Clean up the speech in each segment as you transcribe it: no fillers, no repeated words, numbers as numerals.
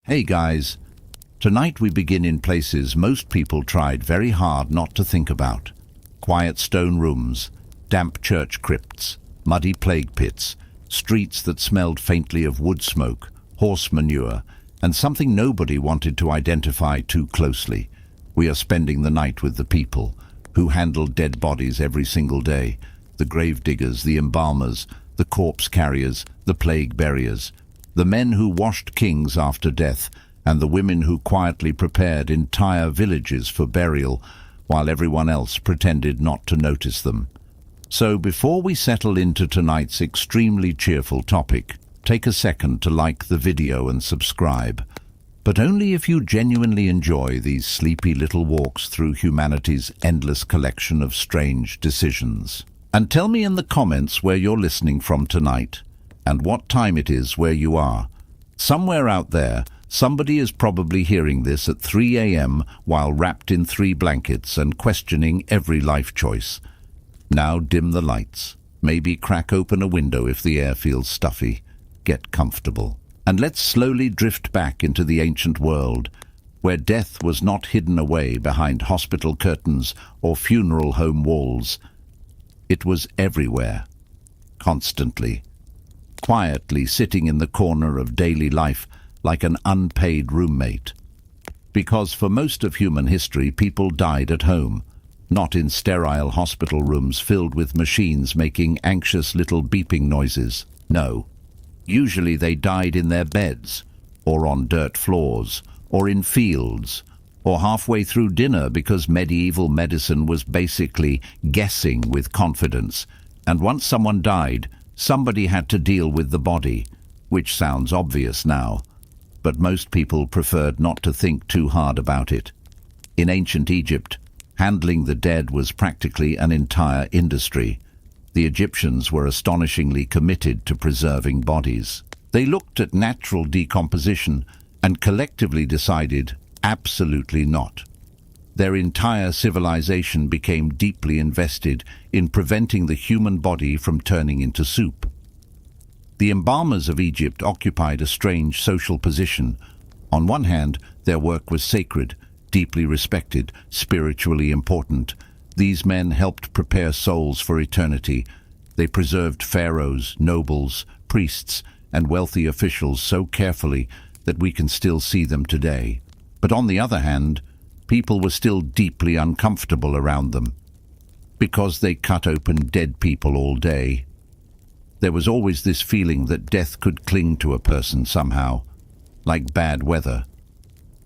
Hey guys, tonight we begin in places most people tried very hard not to think about. Quiet stone rooms, damp church crypts, muddy plague pits, streets that smelled faintly of wood smoke, horse manure, and something nobody wanted to identify too closely. We are spending the night with the people who handle dead bodies every single day, the grave diggers, the embalmers, the corpse carriers, the plague buriers, the men who washed kings after death, and the women who quietly prepared entire villages for burial while everyone else pretended not to notice them. So before we settle into tonight's extremely cheerful topic, take a second to like the video and subscribe, but only if you genuinely enjoy these sleepy little walks through humanity's endless collection of strange decisions. And tell me in the comments where you're listening from tonight, and what time it is where you are. Somewhere out there, somebody is probably hearing this at 3 a.m. while wrapped in 3 blankets and questioning every life choice. Now dim the lights. Maybe crack open a window if the air feels stuffy. Get comfortable. And let's slowly drift back into the ancient world, where death was not hidden away behind hospital curtains or funeral home walls. It was everywhere, constantly. Quietly sitting in the corner of daily life like an unpaid roommate. Because for most of human history, people died at home, not in sterile hospital rooms filled with machines making anxious little beeping noises. No. Usually they died in their beds, or on dirt floors, or in fields, or halfway through dinner because medieval medicine was basically guessing with confidence, and once someone died, somebody had to deal with the body, which sounds obvious now, but most people preferred not to think too hard about it. In ancient Egypt, handling the dead was practically an entire industry. The Egyptians were astonishingly committed to preserving bodies. They looked at natural decomposition and collectively decided absolutely not. Their entire civilization became deeply invested in preventing the human body from turning into soup. The embalmers of Egypt occupied a strange social position. On one hand, their work was sacred, deeply respected, spiritually important. These men helped prepare souls for eternity. They preserved pharaohs, nobles, priests, and wealthy officials so carefully that we can still see them today. But on the other hand, people were still deeply uncomfortable around them, because they cut open dead people all day. There was always this feeling that death could cling to a person somehow, like bad weather.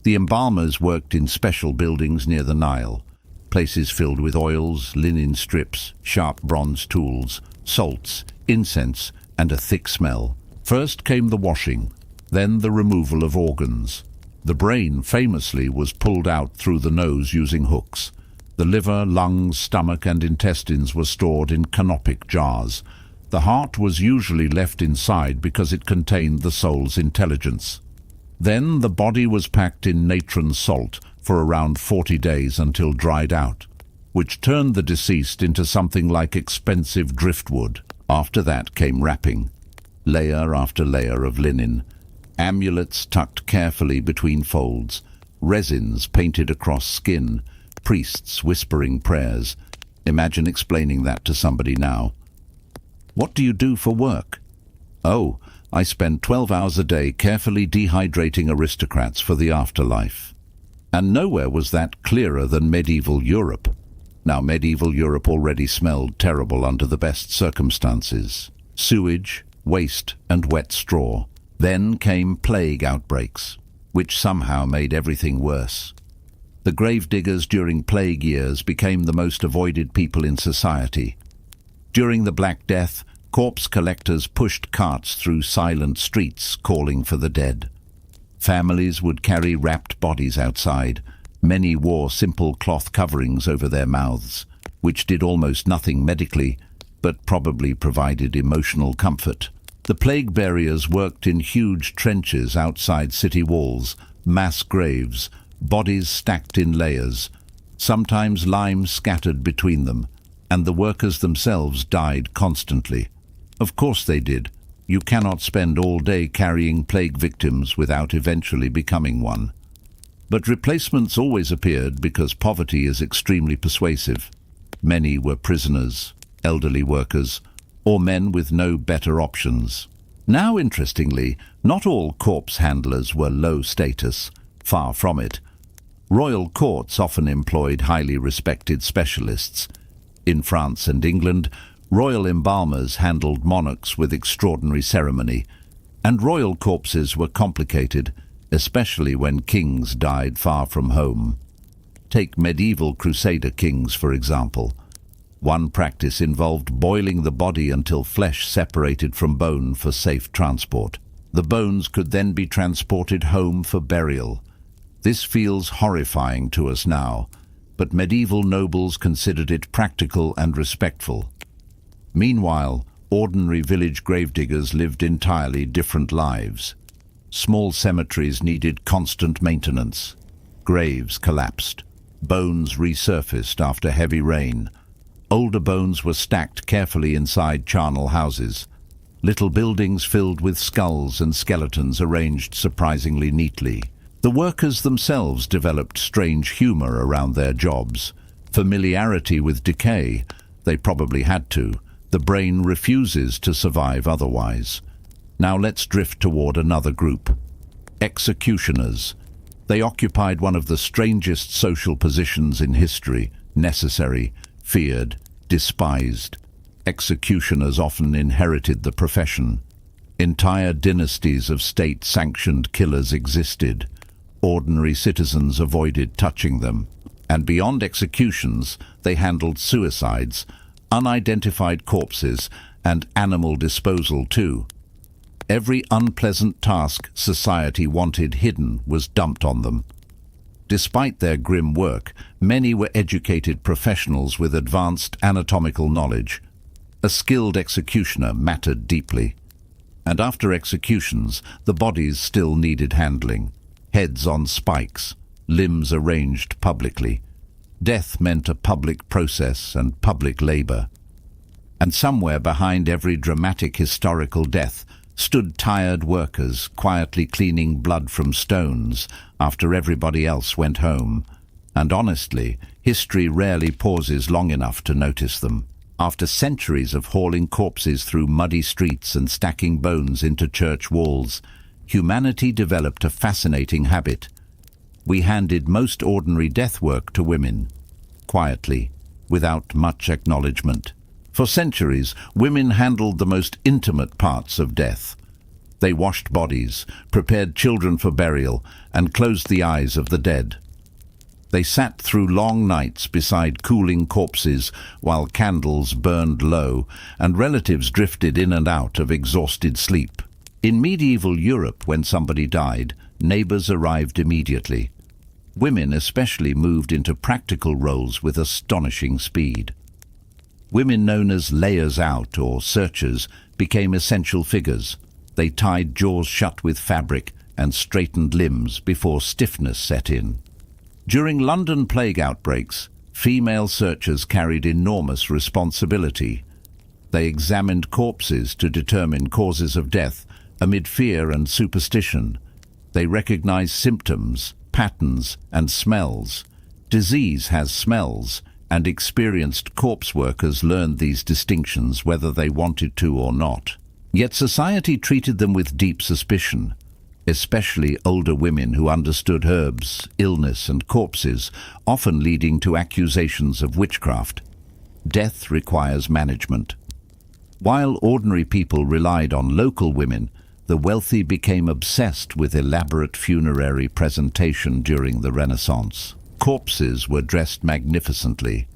The embalmers worked in special buildings near the Nile, places filled with oils, linen strips, sharp bronze tools, salts, incense, and a thick smell. First came the washing, then the removal of organs. The brain, famously, was pulled out through the nose using hooks. The liver, lungs, stomach, and intestines were stored in canopic jars. The heart was usually left inside because it contained the soul's intelligence. Then the body was packed in natron salt for around 40 days until dried out, which turned the deceased into something like expensive driftwood. After that came wrapping, layer after layer of linen, amulets tucked carefully between folds, resins painted across skin, priests whispering prayers. Imagine explaining that to somebody now. What do you do for work? Oh, I spend 12 hours a day carefully dehydrating aristocrats for the afterlife. And nowhere was that clearer than medieval Europe. Now, medieval Europe already smelled terrible under the best circumstances. Sewage, waste, and wet straw. Then came plague outbreaks, which somehow made everything worse. The grave diggers during plague years became the most avoided people in society. During the Black Death, corpse collectors pushed carts through silent streets calling for the dead. Families would carry wrapped bodies outside. Many wore simple cloth coverings over their mouths, which did almost nothing medically, but probably provided emotional comfort. The plague buriers worked in huge trenches outside city walls, mass graves, bodies stacked in layers, sometimes lime scattered between them, and the workers themselves died constantly. Of course they did. You cannot spend all day carrying plague victims without eventually becoming one. But replacements always appeared because poverty is extremely persuasive. Many were prisoners, elderly workers, or men with no better options. Now, interestingly, not all corpse handlers were low status, far from it. Royal courts often employed highly respected specialists. In France and England, royal embalmers handled monarchs with extraordinary ceremony, and royal corpses were complicated, especially when kings died far from home. Take medieval crusader kings, for example. One practice involved boiling the body until flesh separated from bone for safe transport. The bones could then be transported home for burial. This feels horrifying to us now, but medieval nobles considered it practical and respectful. Meanwhile, ordinary village gravediggers lived entirely different lives. Small cemeteries needed constant maintenance. Graves collapsed. Bones resurfaced after heavy rain. Older bones were stacked carefully inside charnel houses. Little buildings filled with skulls and skeletons arranged surprisingly neatly. The workers themselves developed strange humor around their jobs. Familiarity with decay. They probably had to. The brain refuses to survive otherwise. Now let's drift toward another group. Executioners. They occupied one of the strangest social positions in history, necessary, feared, despised. Executioners often inherited the profession. Entire dynasties of state-sanctioned killers existed. Ordinary citizens avoided touching them. And beyond executions, they handled suicides, unidentified corpses, and animal disposal too. Every unpleasant task society wanted hidden was dumped on them. Despite their grim work, many were educated professionals with advanced anatomical knowledge. A skilled executioner mattered deeply. And after executions, the bodies still needed handling. Heads on spikes, limbs arranged publicly. Death meant a public process and public labor. And somewhere behind every dramatic historical death stood tired workers quietly cleaning blood from stones after everybody else went home. And honestly, history rarely pauses long enough to notice them. After centuries of hauling corpses through muddy streets and stacking bones into church walls, humanity developed a fascinating habit. We handed most ordinary death work to women, quietly, without much acknowledgement. For centuries, women handled the most intimate parts of death. They washed bodies, prepared children for burial, and closed the eyes of the dead. They sat through long nights beside cooling corpses while candles burned low and relatives drifted in and out of exhausted sleep. In medieval Europe, when somebody died, neighbors arrived immediately. Women especially moved into practical roles with astonishing speed. Women known as layers-out or searchers became essential figures. They tied jaws shut with fabric and straightened limbs before stiffness set in. During London plague outbreaks, female searchers carried enormous responsibility. They examined corpses to determine causes of death amid fear and superstition. They recognized symptoms, patterns, and smells. Disease has smells, and experienced corpse workers learned these distinctions whether they wanted to or not. Yet society treated them with deep suspicion, especially older women who understood herbs, illness, and corpses, often leading to accusations of witchcraft. Death requires management. While ordinary people relied on local women, the wealthy became obsessed with elaborate funerary presentation during the Renaissance. Corpses were dressed magnificently.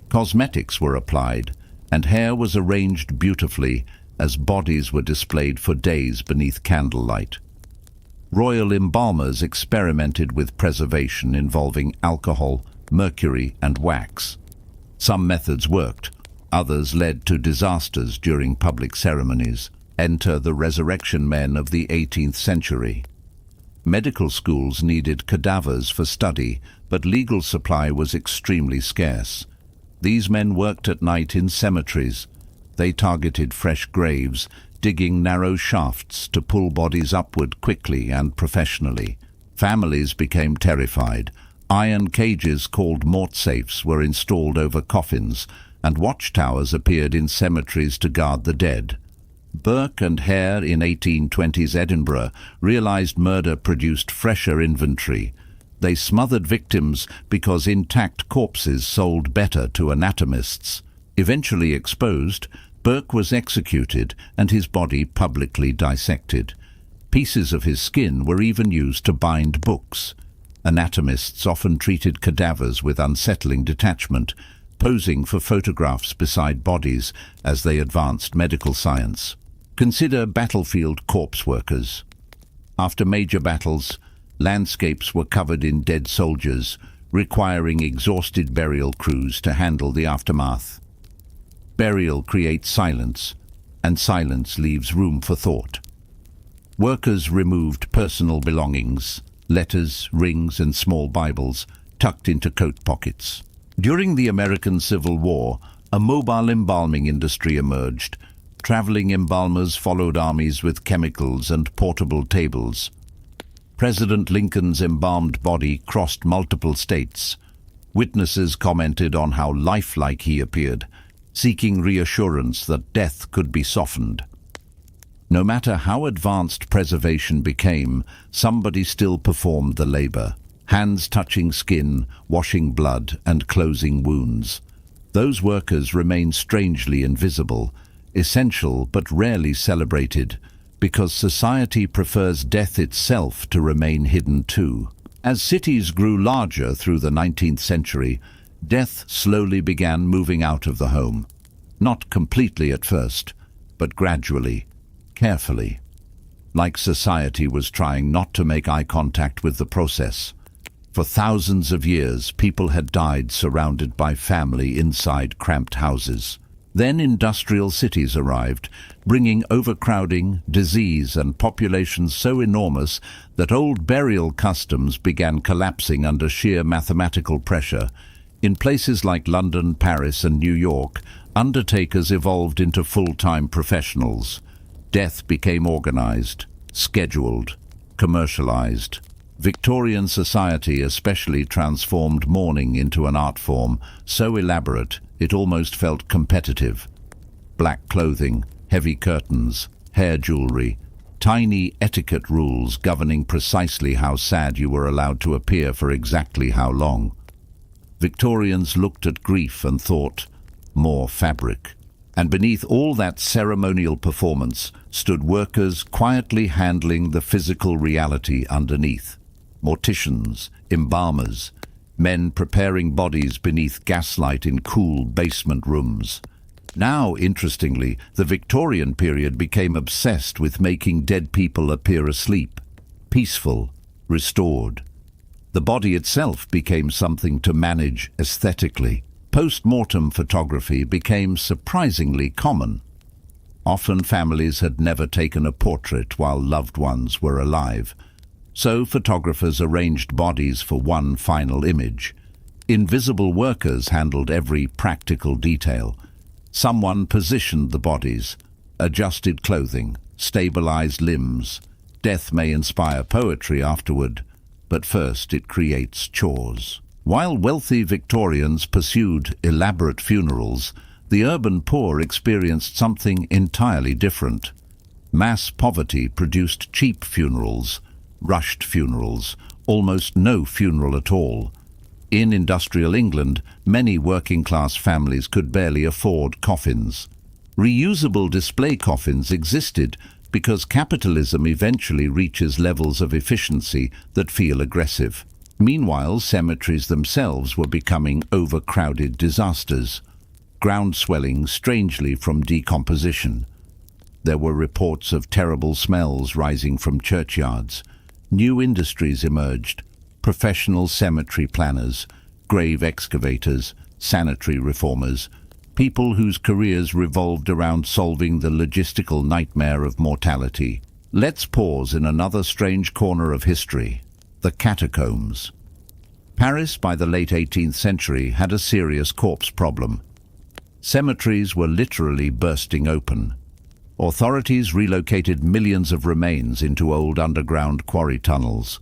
Cosmetics were applied, and hair was arranged beautifully as bodies were displayed for days beneath candlelight. Royal embalmers experimented with preservation involving alcohol, mercury, and wax. Some methods worked, others led to disasters during public ceremonies. Enter the resurrection men of the 18th century. Medical schools needed cadavers for study, but legal supply was extremely scarce. These men worked at night in cemeteries. They targeted fresh graves, digging narrow shafts to pull bodies upward quickly and professionally. Families became terrified. Iron cages called mortsafes were installed over coffins, and watchtowers appeared in cemeteries to guard the dead. Burke and Hare in 1820s Edinburgh realized murder produced fresher inventory. They smothered victims because intact corpses sold better to anatomists. Eventually exposed, Burke was executed and his body publicly dissected. Pieces of his skin were even used to bind books. Anatomists often treated cadavers with unsettling detachment, posing for photographs beside bodies as they advanced medical science. Consider battlefield corpse workers. After major battles, landscapes were covered in dead soldiers, requiring exhausted burial crews to handle the aftermath. Burial creates silence, and silence leaves room for thought. Workers removed personal belongings, letters, rings, and small Bibles, tucked into coat pockets. During the American Civil War, a mobile embalming industry emerged. Traveling embalmers followed armies with chemicals and portable tables. President Lincoln's embalmed body crossed multiple states. Witnesses commented on how lifelike he appeared, seeking reassurance that death could be softened. No matter how advanced preservation became, somebody still performed the labor, hands touching skin, washing blood, and closing wounds. Those workers remain strangely invisible, essential but rarely celebrated, because society prefers death itself to remain hidden too. As cities grew larger through the 19th century, death slowly began moving out of the home. Not completely at first, but gradually, carefully. Like society was trying not to make eye contact with the process. For thousands of years, people had died surrounded by family inside cramped houses. Then industrial cities arrived, bringing overcrowding, disease, and populations so enormous that old burial customs began collapsing under sheer mathematical pressure. In places like London, Paris, and New York, undertakers evolved into full-time professionals. Death became organized, scheduled, commercialized. Victorian society especially transformed mourning into an art form, so elaborate it almost felt competitive. Black clothing, heavy curtains, hair jewelry, tiny etiquette rules governing precisely how sad you were allowed to appear for exactly how long. Victorians looked at grief and thought, more fabric. And beneath all that ceremonial performance stood workers quietly handling the physical reality underneath. Morticians, embalmers, men preparing bodies beneath gaslight in cool basement rooms. Now, interestingly, the Victorian period became obsessed with making dead people appear asleep, peaceful, restored. The body itself became something to manage aesthetically. Post-mortem photography became surprisingly common. Often families had never taken a portrait while loved ones were alive, so photographers arranged bodies for one final image. Invisible workers handled every practical detail. Someone positioned the bodies, adjusted clothing, stabilized limbs. Death may inspire poetry afterward, but first it creates chores. While wealthy Victorians pursued elaborate funerals, the urban poor experienced something entirely different. Mass poverty produced cheap funerals, rushed funerals, almost no funeral at all. In industrial England, many working-class families could barely afford coffins. Reusable display coffins existed because capitalism eventually reaches levels of efficiency that feel aggressive. Meanwhile, cemeteries themselves were becoming overcrowded disasters, ground swelling strangely from decomposition. There were reports of terrible smells rising from churchyards. New industries emerged: professional cemetery planners, grave excavators, sanitary reformers, people whose careers revolved around solving the logistical nightmare of mortality. Let's pause in another strange corner of history: the catacombs. Paris, by the late 18th century, had a serious corpse problem. Cemeteries were literally bursting open. Authorities relocated millions of remains into old underground quarry tunnels.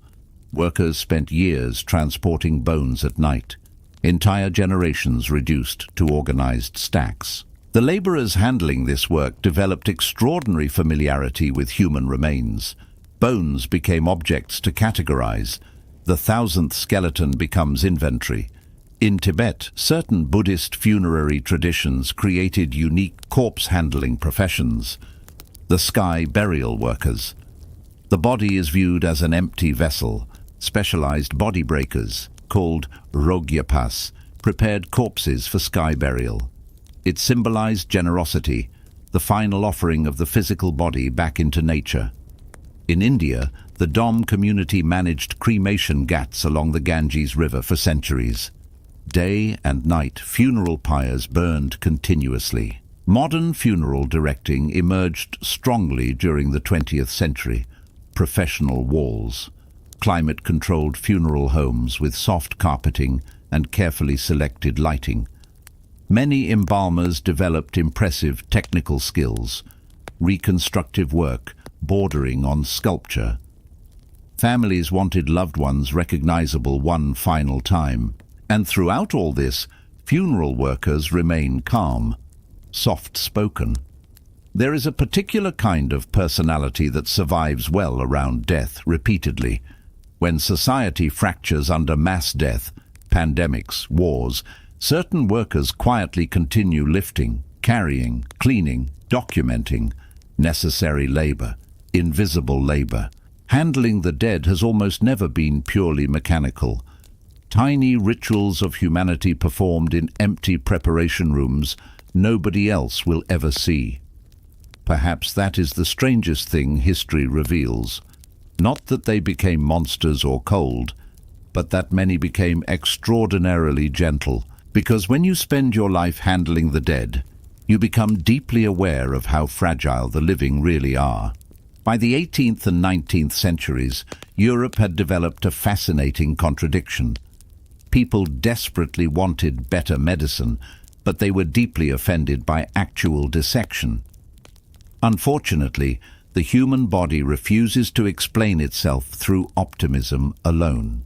Workers spent years transporting bones at night. Entire generations reduced to organized stacks. The laborers handling this work developed extraordinary familiarity with human remains. Bones became objects to categorize. The 1,000th skeleton becomes inventory. In Tibet, certain Buddhist funerary traditions created unique corpse-handling professions. The sky burial workers. The body is viewed as an empty vessel. Specialized body breakers, called Rogyapas, prepared corpses for sky burial. It symbolized generosity, the final offering of the physical body back into nature. In India, the Dom community managed cremation ghats along the Ganges River for centuries. Day and night, funeral pyres burned continuously. Modern funeral directing emerged strongly during the 20th century. Professional walls. Climate-controlled funeral homes with soft carpeting and carefully selected lighting. Many embalmers developed impressive technical skills, reconstructive work bordering on sculpture. Families wanted loved ones recognizable one final time, and throughout all this, funeral workers remain calm, soft-spoken. There is a particular kind of personality that survives well around death repeatedly. When society fractures under mass death, pandemics, wars, certain workers quietly continue lifting, carrying, cleaning, documenting necessary labor, invisible labor. Handling the dead has almost never been purely mechanical. Tiny rituals of humanity performed in empty preparation rooms nobody else will ever see. Perhaps that is the strangest thing history reveals. Not that they became monsters or cold, but that many became extraordinarily gentle, because when you spend your life handling the dead, you become deeply aware of how fragile the living really are. By the 18th and 19th centuries, Europe had developed a fascinating contradiction. People desperately wanted better medicine, but they were deeply offended by actual dissection. Unfortunately, the human body refuses to explain itself through optimism alone.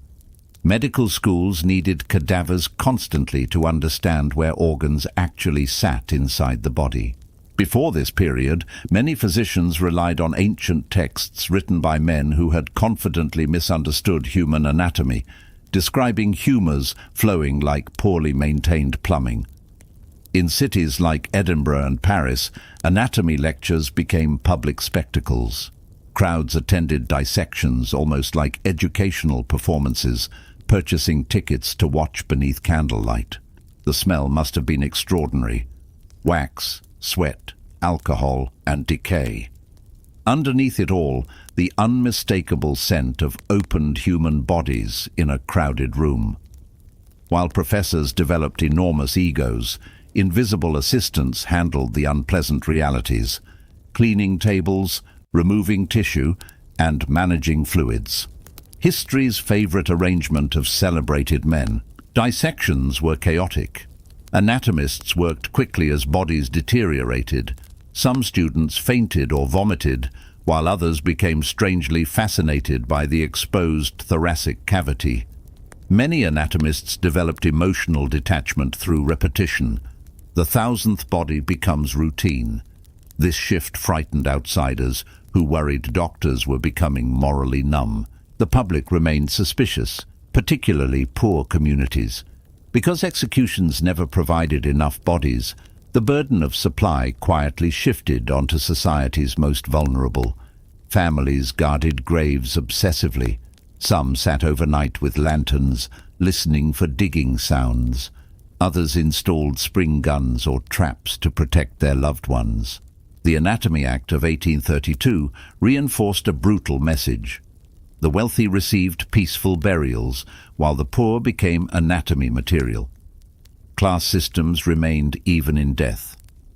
Medical schools needed cadavers constantly to understand where organs actually sat inside the body. Before this period, many physicians relied on ancient texts written by men who had confidently misunderstood human anatomy, describing humours flowing like poorly maintained plumbing. In cities like Edinburgh and Paris, anatomy lectures became public spectacles. Crowds attended dissections almost like educational performances, purchasing tickets to watch beneath candlelight. The smell must have been extraordinary. Wax, sweat, alcohol, and decay. Underneath it all, the unmistakable scent of opened human bodies in a crowded room. While professors developed enormous egos, invisible assistants handled the unpleasant realities, cleaning tables, removing tissue, and managing fluids. History's favorite arrangement of celebrated men. Dissections were chaotic. Anatomists worked quickly as bodies deteriorated. Some students fainted or vomited, while others became strangely fascinated by the exposed thoracic cavity. Many anatomists developed emotional detachment through repetition. The 1,000th body becomes routine. This shift frightened outsiders who worried doctors were becoming morally numb. The public remained suspicious, particularly poor communities. Because executions never provided enough bodies, the burden of supply quietly shifted onto society's most vulnerable. Families guarded graves obsessively. Some sat overnight with lanterns, listening for digging sounds. Others installed spring guns or traps to protect their loved ones. The Anatomy Act of 1832 reinforced a brutal message. The wealthy received peaceful burials, while the poor became anatomy material. Class systems remained even in death.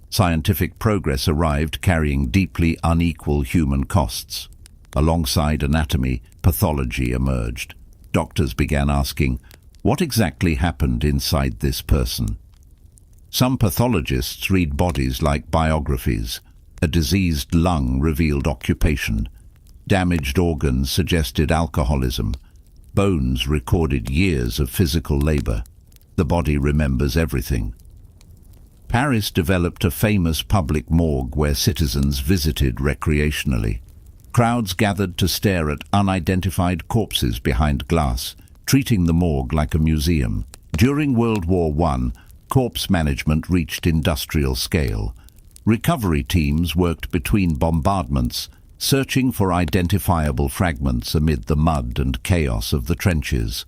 Scientific progress arrived carrying deeply unequal human costs. Alongside anatomy, pathology emerged. Doctors began asking, what exactly happened inside this person? Some pathologists read bodies like biographies. A diseased lung revealed occupation. Damaged organs suggested alcoholism. Bones recorded years of physical labor. The body remembers everything. Paris developed a famous public morgue where citizens visited recreationally. Crowds gathered to stare at unidentified corpses behind glass, treating the morgue like a museum. During World War I, corpse management reached industrial scale. Recovery teams worked between bombardments, searching for identifiable fragments amid the mud and chaos of the trenches.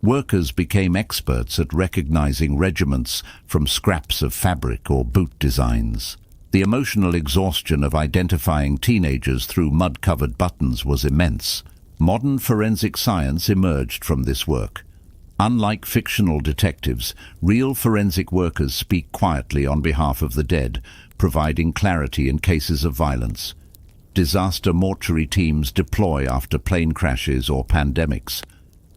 Workers became experts at recognizing regiments from scraps of fabric or boot designs. The emotional exhaustion of identifying teenagers through mud-covered buttons was immense. Modern forensic science emerged from this work. Unlike fictional detectives, real forensic workers speak quietly on behalf of the dead, providing clarity in cases of violence. Disaster mortuary teams deploy after plane crashes or pandemics.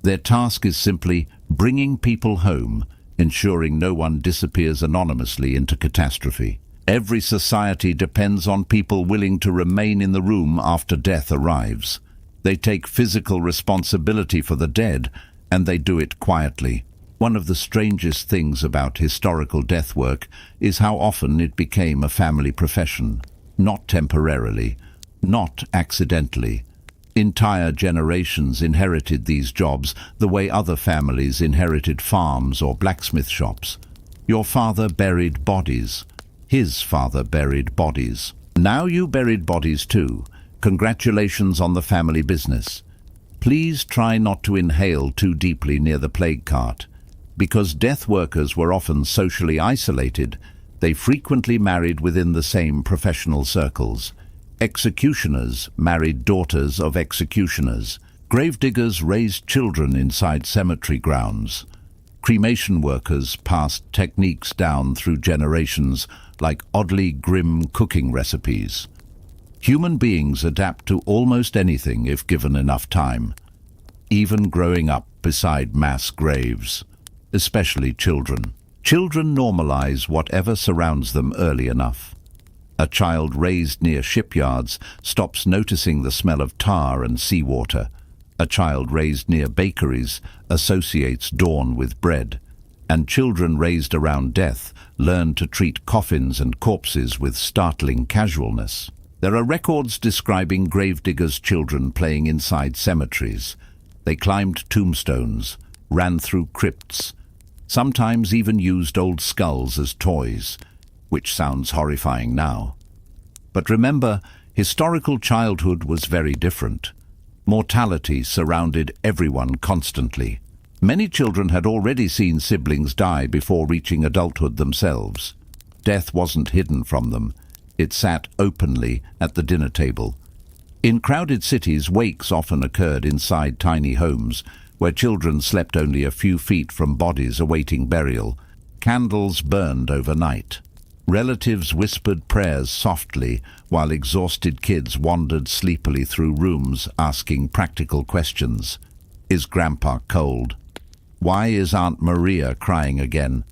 Their task is simply bringing people home, ensuring no one disappears anonymously into catastrophe. Every society depends on people willing to remain in the room after death arrives. They take physical responsibility for the dead, and they do it quietly. One of the strangest things about historical death work is how often it became a family profession. Not temporarily, not accidentally. Entire generations inherited these jobs the way other families inherited farms or blacksmith shops. Your father buried bodies. His father buried bodies. Now you buried bodies too. Congratulations on the family business. Please try not to inhale too deeply near the plague cart. Because death workers were often socially isolated, they frequently married within the same professional circles. Executioners married daughters of executioners. Gravediggers raised children inside cemetery grounds. Cremation workers passed techniques down through generations like oddly grim cooking recipes. Human beings adapt to almost anything if given enough time, even growing up beside mass graves, especially children. Children normalize whatever surrounds them early enough. A child raised near shipyards stops noticing the smell of tar and seawater. A child raised near bakeries associates dawn with bread. And children raised around death learn to treat coffins and corpses with startling casualness. There are records describing gravediggers' children playing inside cemeteries. They climbed tombstones, ran through crypts, sometimes even used old skulls as toys, which sounds horrifying now. But remember, historical childhood was very different. Mortality surrounded everyone constantly. Many children had already seen siblings die before reaching adulthood themselves. Death wasn't hidden from them. It sat openly at the dinner table. In crowded cities, wakes often occurred inside tiny homes, where children slept only a few feet from bodies awaiting burial. Candles burned overnight. Relatives whispered prayers softly, while exhausted kids wandered sleepily through rooms asking practical questions. Is Grandpa cold? Why is Aunt Maria crying again?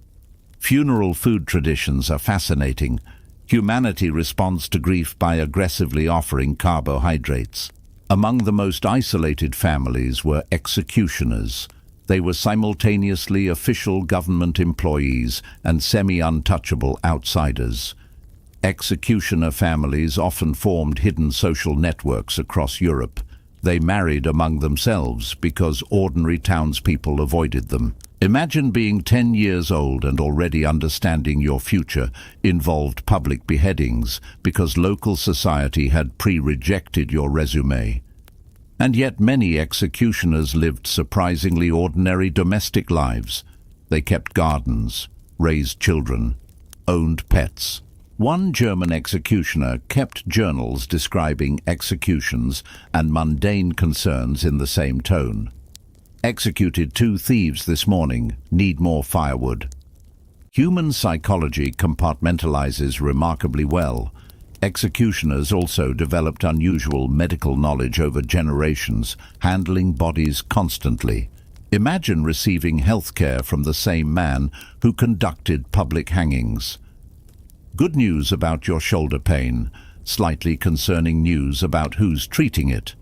Funeral food traditions are fascinating. Humanity responds to grief by aggressively offering carbohydrates. Among the most isolated families were executioners. They were simultaneously official government employees and semi-untouchable outsiders. Executioner families often formed hidden social networks across Europe. They married among themselves because ordinary townspeople avoided them. Imagine being 10 years old and already understanding your future involved public beheadings because local society had pre-rejected your resume. And yet many executioners lived surprisingly ordinary domestic lives. They kept gardens, raised children, owned pets. One German executioner kept journals describing executions and mundane concerns in the same tone. Executed 2 thieves this morning, need more firewood. Human psychology compartmentalizes remarkably well. Executioners also developed unusual medical knowledge over generations, handling bodies constantly. Imagine receiving health care from the same man who conducted public hangings. Good news about your shoulder pain. slightly concerning news about who's treating it.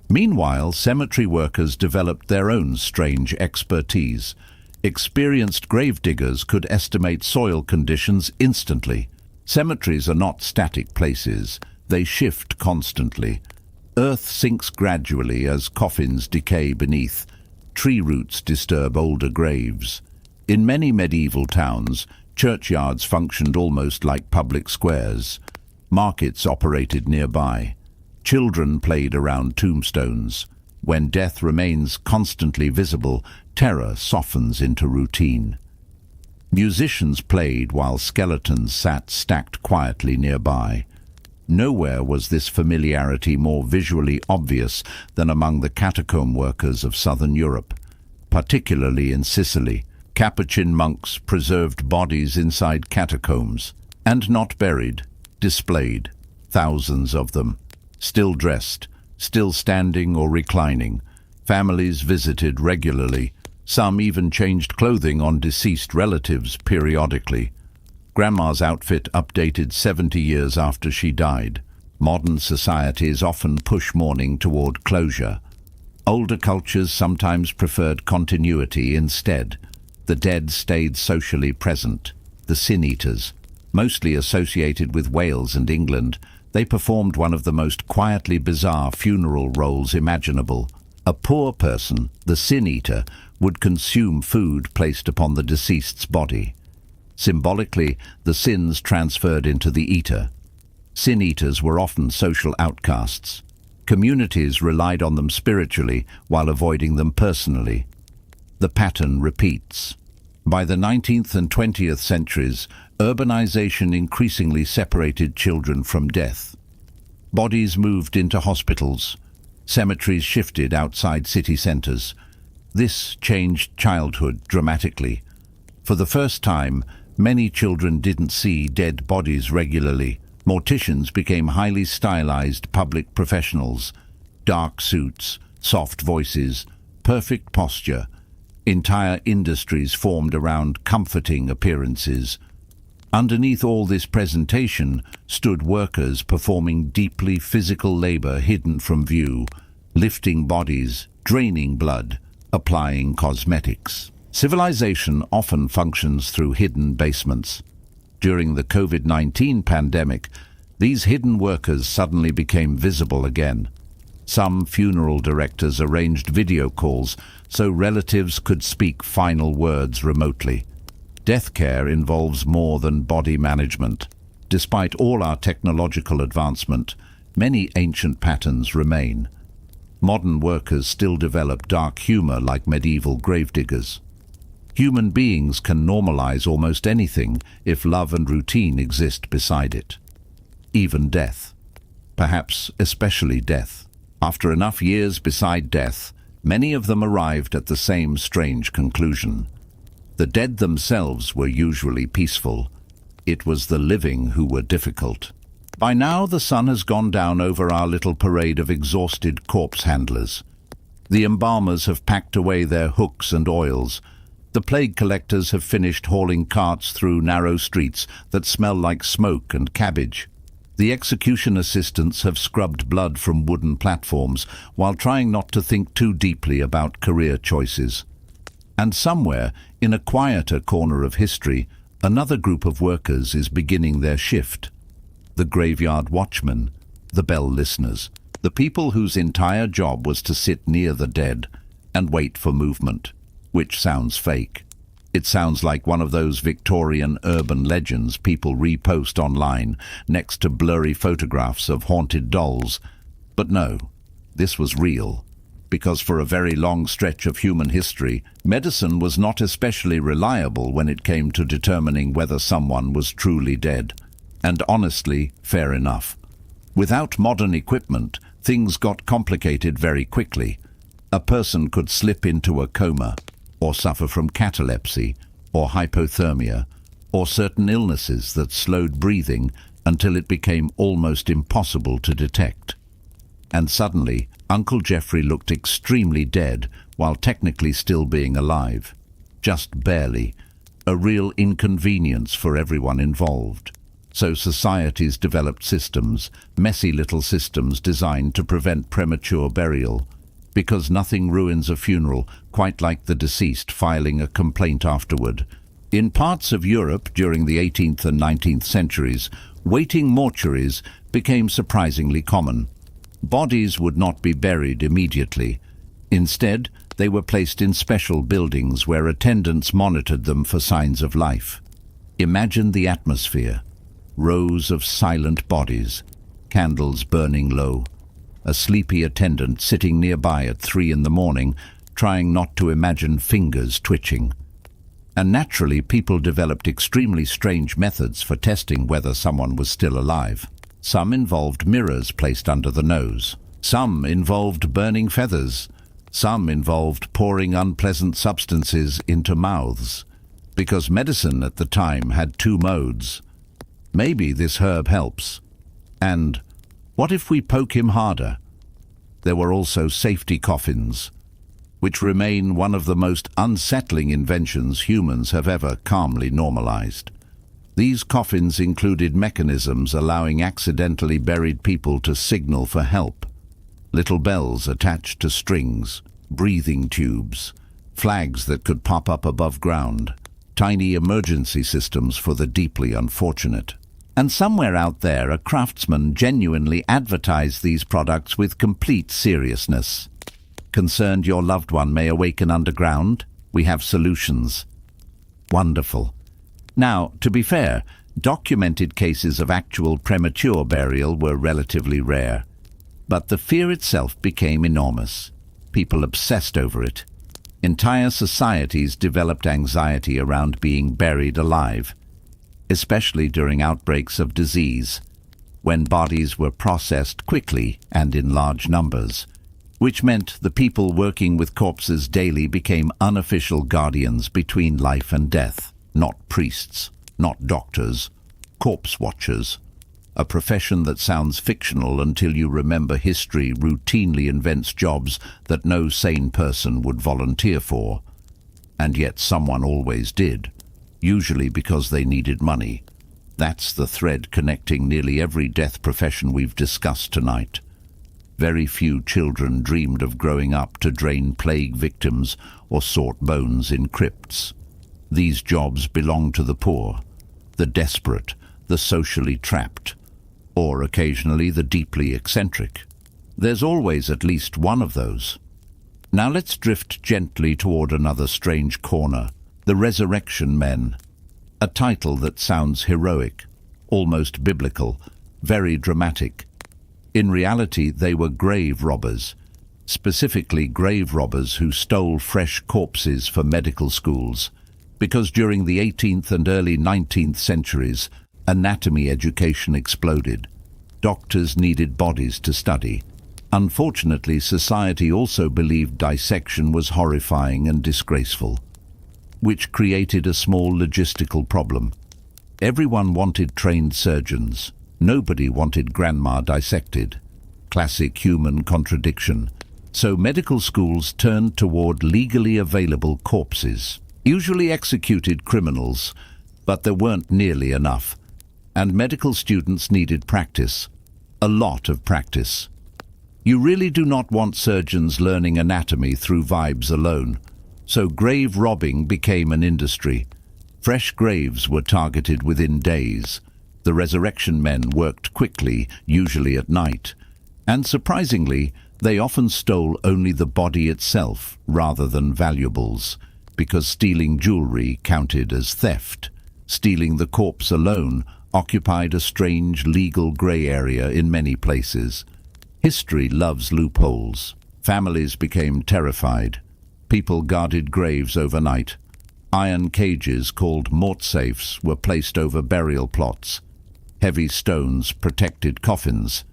Meanwhile, cemetery workers developed their own strange expertise. Experienced grave diggers could estimate soil conditions instantly. Cemeteries are not static places. They shift constantly. Earth sinks gradually as coffins decay beneath. Tree roots disturb older graves. In many medieval towns, churchyards functioned almost like public squares. Markets operated nearby. Children played around tombstones. When death remains constantly visible, terror softens into routine. Musicians played while skeletons sat stacked quietly nearby. Nowhere was this familiarity more visually obvious than among the catacomb workers of southern Europe, particularly in Sicily. Capuchin monks preserved bodies inside catacombs, and not buried, displayed, thousands of them, still dressed, still standing or reclining. Families visited regularly. Some even changed clothing on deceased relatives periodically. Grandma's outfit updated 70 years after she died. Modern societies often push mourning toward closure. Older cultures sometimes preferred continuity instead. The dead stayed socially present. The sin-eaters, mostly associated with Wales and England, they performed one of the most quietly bizarre funeral roles imaginable. A poor person, the sin-eater, would consume food placed upon the deceased's body. Symbolically, the sins transferred into the eater. Sin-eaters were often social outcasts. Communities relied on them spiritually while avoiding them personally. The pattern repeats. By the 19th and 20th centuries, urbanization increasingly separated children from death. Bodies moved into hospitals. Cemeteries shifted outside city centers. This changed childhood dramatically. For the first time, many children didn't see dead bodies regularly. Morticians became highly stylized public professionals. Dark suits, soft voices, perfect posture. Entire industries formed around comforting appearances. Underneath all this presentation stood workers performing deeply physical labor hidden from view, lifting bodies, draining blood, applying cosmetics. Civilization often functions through hidden basements. During the COVID-19 pandemic, these hidden workers suddenly became visible again. Some funeral directors arranged video calls so relatives could speak final words remotely. Death care involves more than body management. Despite all our technological advancement, many ancient patterns remain. Modern workers still develop dark humor like medieval gravediggers. Human beings can normalize almost anything if love and routine exist beside it. Even death. Perhaps especially death. After enough years beside death, many of them arrived at the same strange conclusion. The dead themselves were usually peaceful. It was the living who were difficult. By now the sun has gone down over our little parade of exhausted corpse handlers. The embalmers have packed away their hooks and oils. The plague collectors have finished hauling carts through narrow streets that smell like smoke and cabbage. The execution assistants have scrubbed blood from wooden platforms while trying not to think too deeply about career choices. And somewhere, in a quieter corner of history, another group of workers is beginning their shift. The graveyard watchmen, the bell listeners, the people whose entire job was to sit near the dead and wait for movement, which sounds fake. It sounds like one of those Victorian urban legends people repost online next to blurry photographs of haunted dolls. But no, this was real. Because for a very long stretch of human history, medicine was not especially reliable when it came to determining whether someone was truly dead. And honestly, fair enough. Without modern equipment, things got complicated very quickly. A person could slip into a coma, or suffer from catalepsy, or hypothermia, or certain illnesses that slowed breathing until it became almost impossible to detect. And suddenly, Uncle Jeffrey looked extremely dead while technically still being alive. Just barely. A real inconvenience for everyone involved. So societies developed systems, messy little systems designed to prevent premature burial, because nothing ruins a funeral quite like the deceased filing a complaint afterward. In parts of Europe during the 18th and 19th centuries, waiting mortuaries became surprisingly common. Bodies would not be buried immediately. Instead, they were placed in special buildings where attendants monitored them for signs of life. Imagine the atmosphere. Rows of silent bodies, candles burning low, a sleepy attendant sitting nearby at 3 in the morning, trying not to imagine fingers twitching. And naturally, people developed extremely strange methods for testing whether someone was still alive. Some involved mirrors placed under the nose. Some involved burning feathers. Some involved pouring unpleasant substances into mouths. Because medicine at the time had 2 modes. Maybe this herb helps. And what if we poke him harder? There were also safety coffins, which remain one of the most unsettling inventions humans have ever calmly normalized. These coffins included mechanisms allowing accidentally buried people to signal for help. Little bells attached to strings, breathing tubes, flags that could pop up above ground, tiny emergency systems for the deeply unfortunate. And somewhere out there, a craftsman genuinely advertised these products with complete seriousness. Concerned your loved one may awaken underground? We have solutions. Wonderful. Now, to be fair, documented cases of actual premature burial were relatively rare. But the fear itself became enormous. People obsessed over it. Entire societies developed anxiety around being buried alive, especially during outbreaks of disease, when bodies were processed quickly and in large numbers, which meant the people working with corpses daily became unofficial guardians between life and death, not priests, not doctors, corpse watchers, a profession that sounds fictional until you remember history routinely invents jobs that no sane person would volunteer for, and yet someone always did. Usually because they needed money. That's the thread connecting nearly every death profession we've discussed tonight. Very few children dreamed of growing up to drain plague victims or sort bones in crypts. These jobs belong to the poor, the desperate, the socially trapped, or occasionally the deeply eccentric. There's always at least one of those. Now let's drift gently toward another strange corner. The Resurrection Men, a title that sounds heroic, almost biblical, very dramatic. In reality, they were grave robbers, specifically grave robbers who stole fresh corpses for medical schools, because during the 18th and early 19th centuries, anatomy education exploded. Doctors needed bodies to study. Unfortunately, society also believed dissection was horrifying and disgraceful, which created a small logistical problem. Everyone wanted trained surgeons. Nobody wanted grandma dissected. Classic human contradiction. So medical schools turned toward legally available corpses, usually executed criminals, but there weren't nearly enough. And medical students needed practice. A lot of practice. You really do not want surgeons learning anatomy through vibes alone. So grave robbing became an industry. Fresh graves were targeted within days. The Resurrection Men worked quickly, usually at night. And surprisingly, they often stole only the body itself rather than valuables, because stealing jewelry counted as theft. Stealing the corpse alone occupied a strange legal grey area in many places. History loves loopholes. Families became terrified. People guarded graves overnight. Iron cages called mortsafes were placed over burial plots. Heavy stones protected coffins.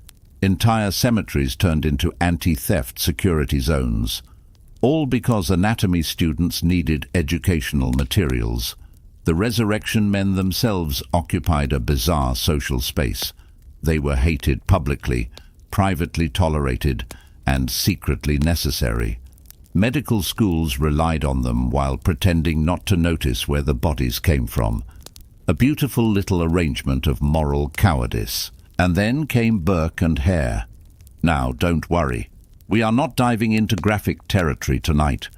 Entire cemeteries turned into anti-theft security zones. All because anatomy students needed educational materials. The Resurrection Men themselves occupied a bizarre social space. They were hated publicly, privately tolerated, and secretly necessary. Medical schools relied on them while pretending not to notice where the bodies came from. a beautiful little arrangement of moral cowardice. And then came Burke and Hare. Now, don't worry. We are not diving into graphic territory tonight.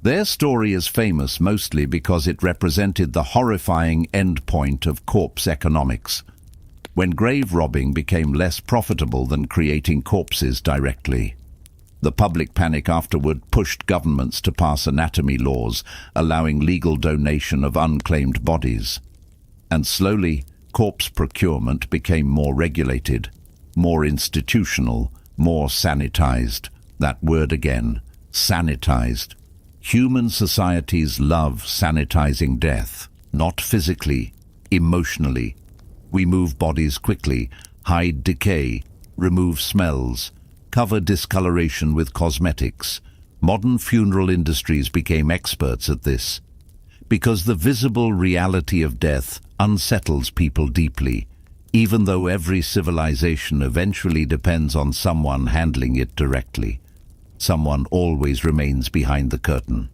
Their story is famous mostly because it represented the horrifying endpoint of corpse economics, when grave robbing became less profitable than creating corpses directly. The public panic afterward pushed governments to pass anatomy laws, allowing legal donation of unclaimed bodies. And slowly, corpse procurement became more regulated, more institutional, more sanitized. That word again, sanitized. Human societies love sanitizing death, not physically, emotionally. We move bodies quickly, hide decay, remove smells, cover discoloration with cosmetics. Modern funeral industries became experts at this, because the visible reality of death unsettles people deeply, even though every civilization eventually depends on someone handling it directly. Someone always remains behind the curtain.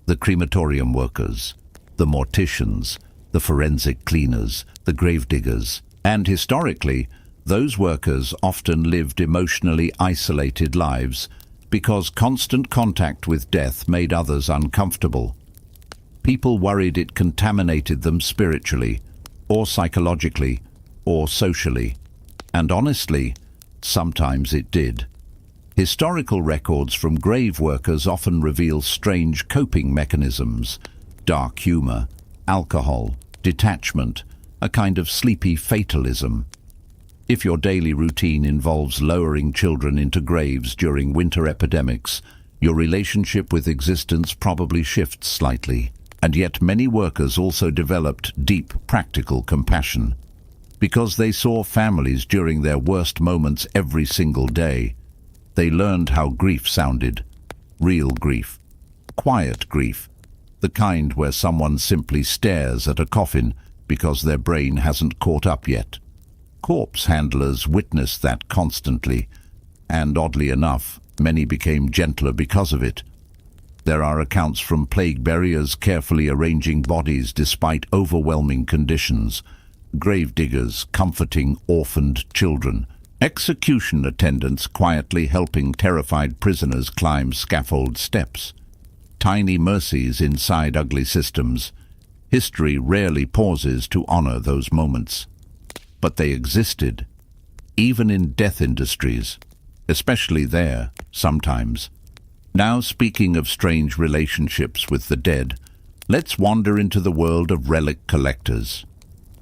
The crematorium workers, the morticians, the forensic cleaners, the gravediggers, and historically, those workers often lived emotionally isolated lives because constant contact with death made others uncomfortable. People worried it contaminated them spiritually, or psychologically, or socially. And honestly, sometimes it did. Historical records from grave workers often reveal strange coping mechanisms: dark humor, alcohol, detachment, a kind of sleepy fatalism. If your daily routine involves lowering children into graves during winter epidemics, your relationship with existence probably shifts slightly. And yet many workers also developed deep practical compassion, because they saw families during their worst moments every single day. They learned how grief sounded: real grief, quiet grief, the kind where someone simply stares at a coffin because their brain hasn't caught up yet. Corpse handlers witnessed that constantly, and oddly enough, many became gentler because of it. There are accounts from plague buriers carefully arranging bodies despite overwhelming conditions, grave diggers comforting orphaned children, execution attendants quietly helping terrified prisoners climb scaffold steps. Tiny mercies inside ugly systems. History rarely pauses to honor those moments. But they existed, even in death industries, especially there, sometimes. Now, speaking of strange relationships with the dead, let's wander into the world of relic collectors.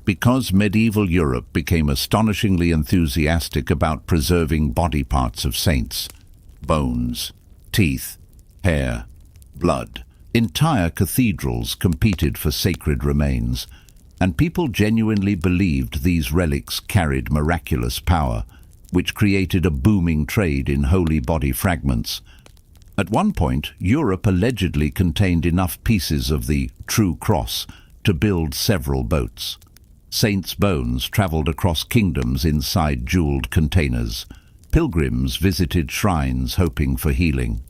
Because medieval Europe became astonishingly enthusiastic about preserving body parts of saints, bones, teeth, hair, blood, entire cathedrals competed for sacred remains, and people genuinely believed these relics carried miraculous power, which created a booming trade in holy body fragments. At one point, Europe allegedly contained enough pieces of the true cross to build several boats. Saints' bones traveled across kingdoms inside jeweled containers. Pilgrims visited shrines hoping for healing.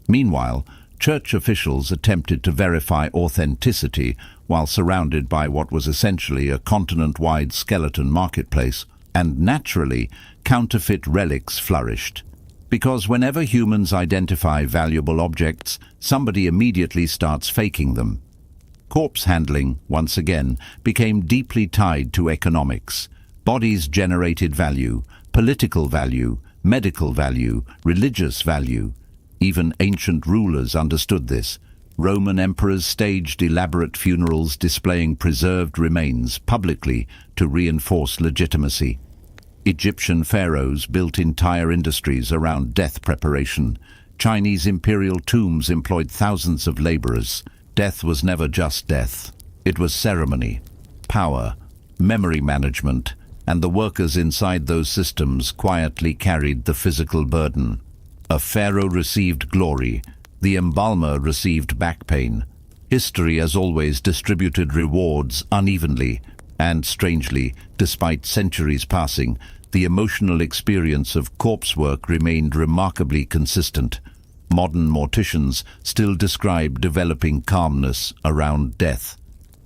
Meanwhile, church officials attempted to verify authenticity while surrounded by what was essentially a continent-wide skeleton marketplace, and naturally, counterfeit relics flourished. Because whenever humans identify valuable objects, somebody immediately starts faking them. Corpse handling, once again, became deeply tied to economics. Bodies generated value, political value, medical value, religious value. Even ancient rulers understood this. Roman emperors staged elaborate funerals displaying preserved remains publicly to reinforce legitimacy. Egyptian pharaohs built entire industries around death preparation. Chinese imperial tombs employed thousands of laborers. Death was never just death. It was ceremony, power, memory management, and the workers inside those systems quietly carried the physical burden. A pharaoh received glory. The embalmer received back pain. History, as always, distributed rewards unevenly, and strangely, despite centuries passing, the emotional experience of corpse work remained remarkably consistent. Modern morticians still describe developing calmness around death.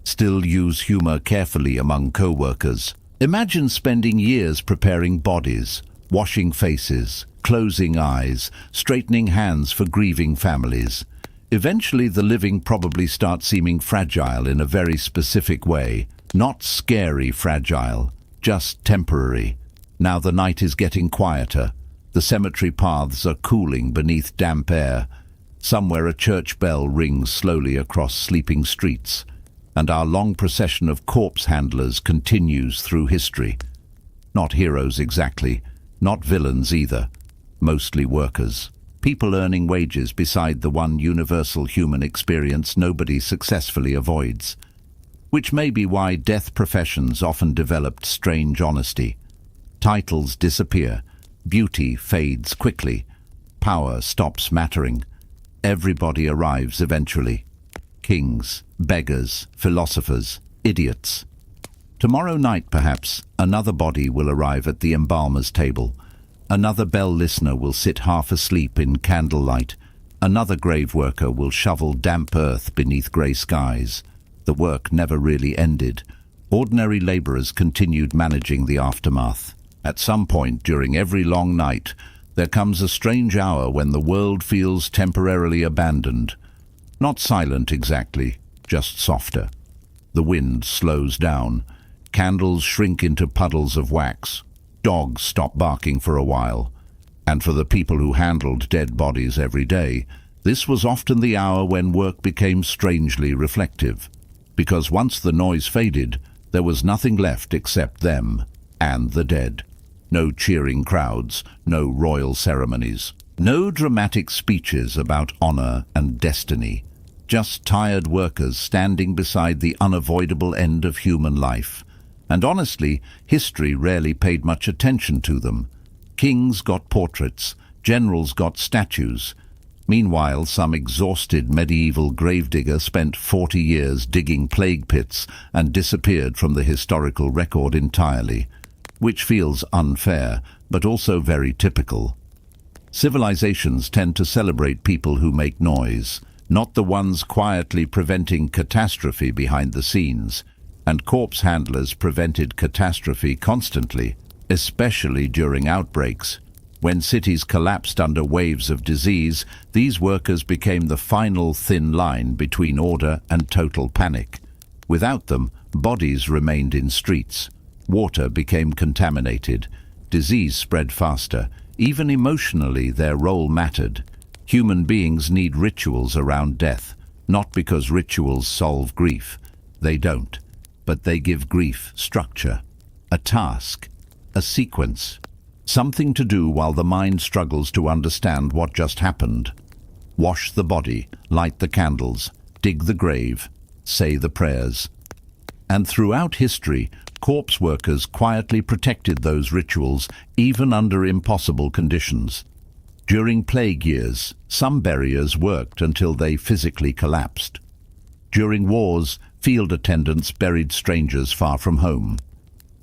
still use humor carefully among co-workers. Imagine spending years preparing bodies, washing faces, closing eyes, straightening hands for grieving families. Eventually, the living probably start seeming fragile in a very specific way. Not scary fragile, just temporary. Now the night is getting quieter. The cemetery paths are cooling beneath damp air. Somewhere a church bell rings slowly across sleeping streets, and our long procession of corpse handlers continues through history. Not heroes exactly, not villains either, mostly workers. People earning wages beside the one universal human experience nobody successfully avoids. Which may be why death professions often developed strange honesty. Titles disappear, beauty fades quickly, power stops mattering. Everybody arrives eventually. Kings, beggars, philosophers, idiots. Tomorrow night, perhaps, another body will arrive at the embalmer's table. Another bell listener will sit half asleep in candlelight. Another grave worker will shovel damp earth beneath grey skies. The work never really ended. Ordinary labourers continued managing the aftermath. At some point during every long night, there comes a strange hour when the world feels temporarily abandoned. Not silent exactly, just softer. The wind slows down. Candles shrink into puddles of wax. Dogs stop barking for a while. And for the people who handled dead bodies every day, this was often the hour when work became strangely reflective. Because once the noise faded, there was nothing left except them and the dead. No cheering crowds, no royal ceremonies, no dramatic speeches about honor and destiny. Just tired workers standing beside the unavoidable end of human life. And honestly, history rarely paid much attention to them. Kings got portraits, generals got statues. Meanwhile, some exhausted medieval gravedigger spent 40 years digging plague pits and disappeared from the historical record entirely, which feels unfair, but also very typical. Civilizations tend to celebrate people who make noise, not the ones quietly preventing catastrophe behind the scenes. And corpse handlers prevented catastrophe constantly, especially during outbreaks. When cities collapsed under waves of disease, these workers became the final thin line between order and total panic. Without them, bodies remained in streets. Water became contaminated. Disease spread faster. Even emotionally, their role mattered. Human beings need rituals around death, not because rituals solve grief. They don't. But they give grief structure, a task, a sequence, something to do while the mind struggles to understand what just happened. Wash the body, light the candles, dig the grave, say the prayers. And throughout history, corpse workers quietly protected those rituals even under impossible conditions. During plague years, some buriers worked until they physically collapsed. During wars, field attendants buried strangers far from home.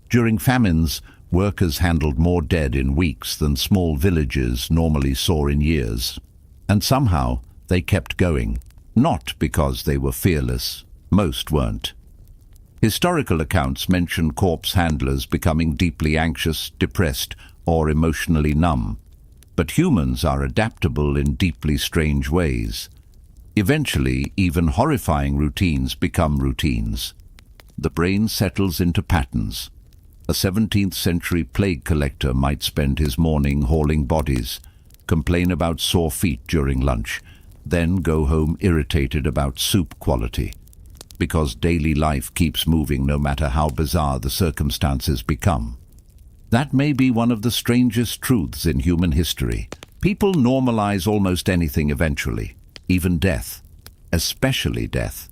During famines, workers handled more dead in weeks than small villages normally saw in years. And somehow, they kept going. Not because they were fearless. Most weren't. Historical accounts mention corpse handlers becoming deeply anxious, depressed, or emotionally numb. But humans are adaptable in deeply strange ways. Eventually, even horrifying routines become routines. The brain settles into patterns. A 17th century plague collector might spend his morning hauling bodies, complain about sore feet during lunch, then go home irritated about soup quality. Because daily life keeps moving no matter how bizarre the circumstances become. That may be one of the strangest truths in human history. People normalize almost anything eventually. Even death, especially death.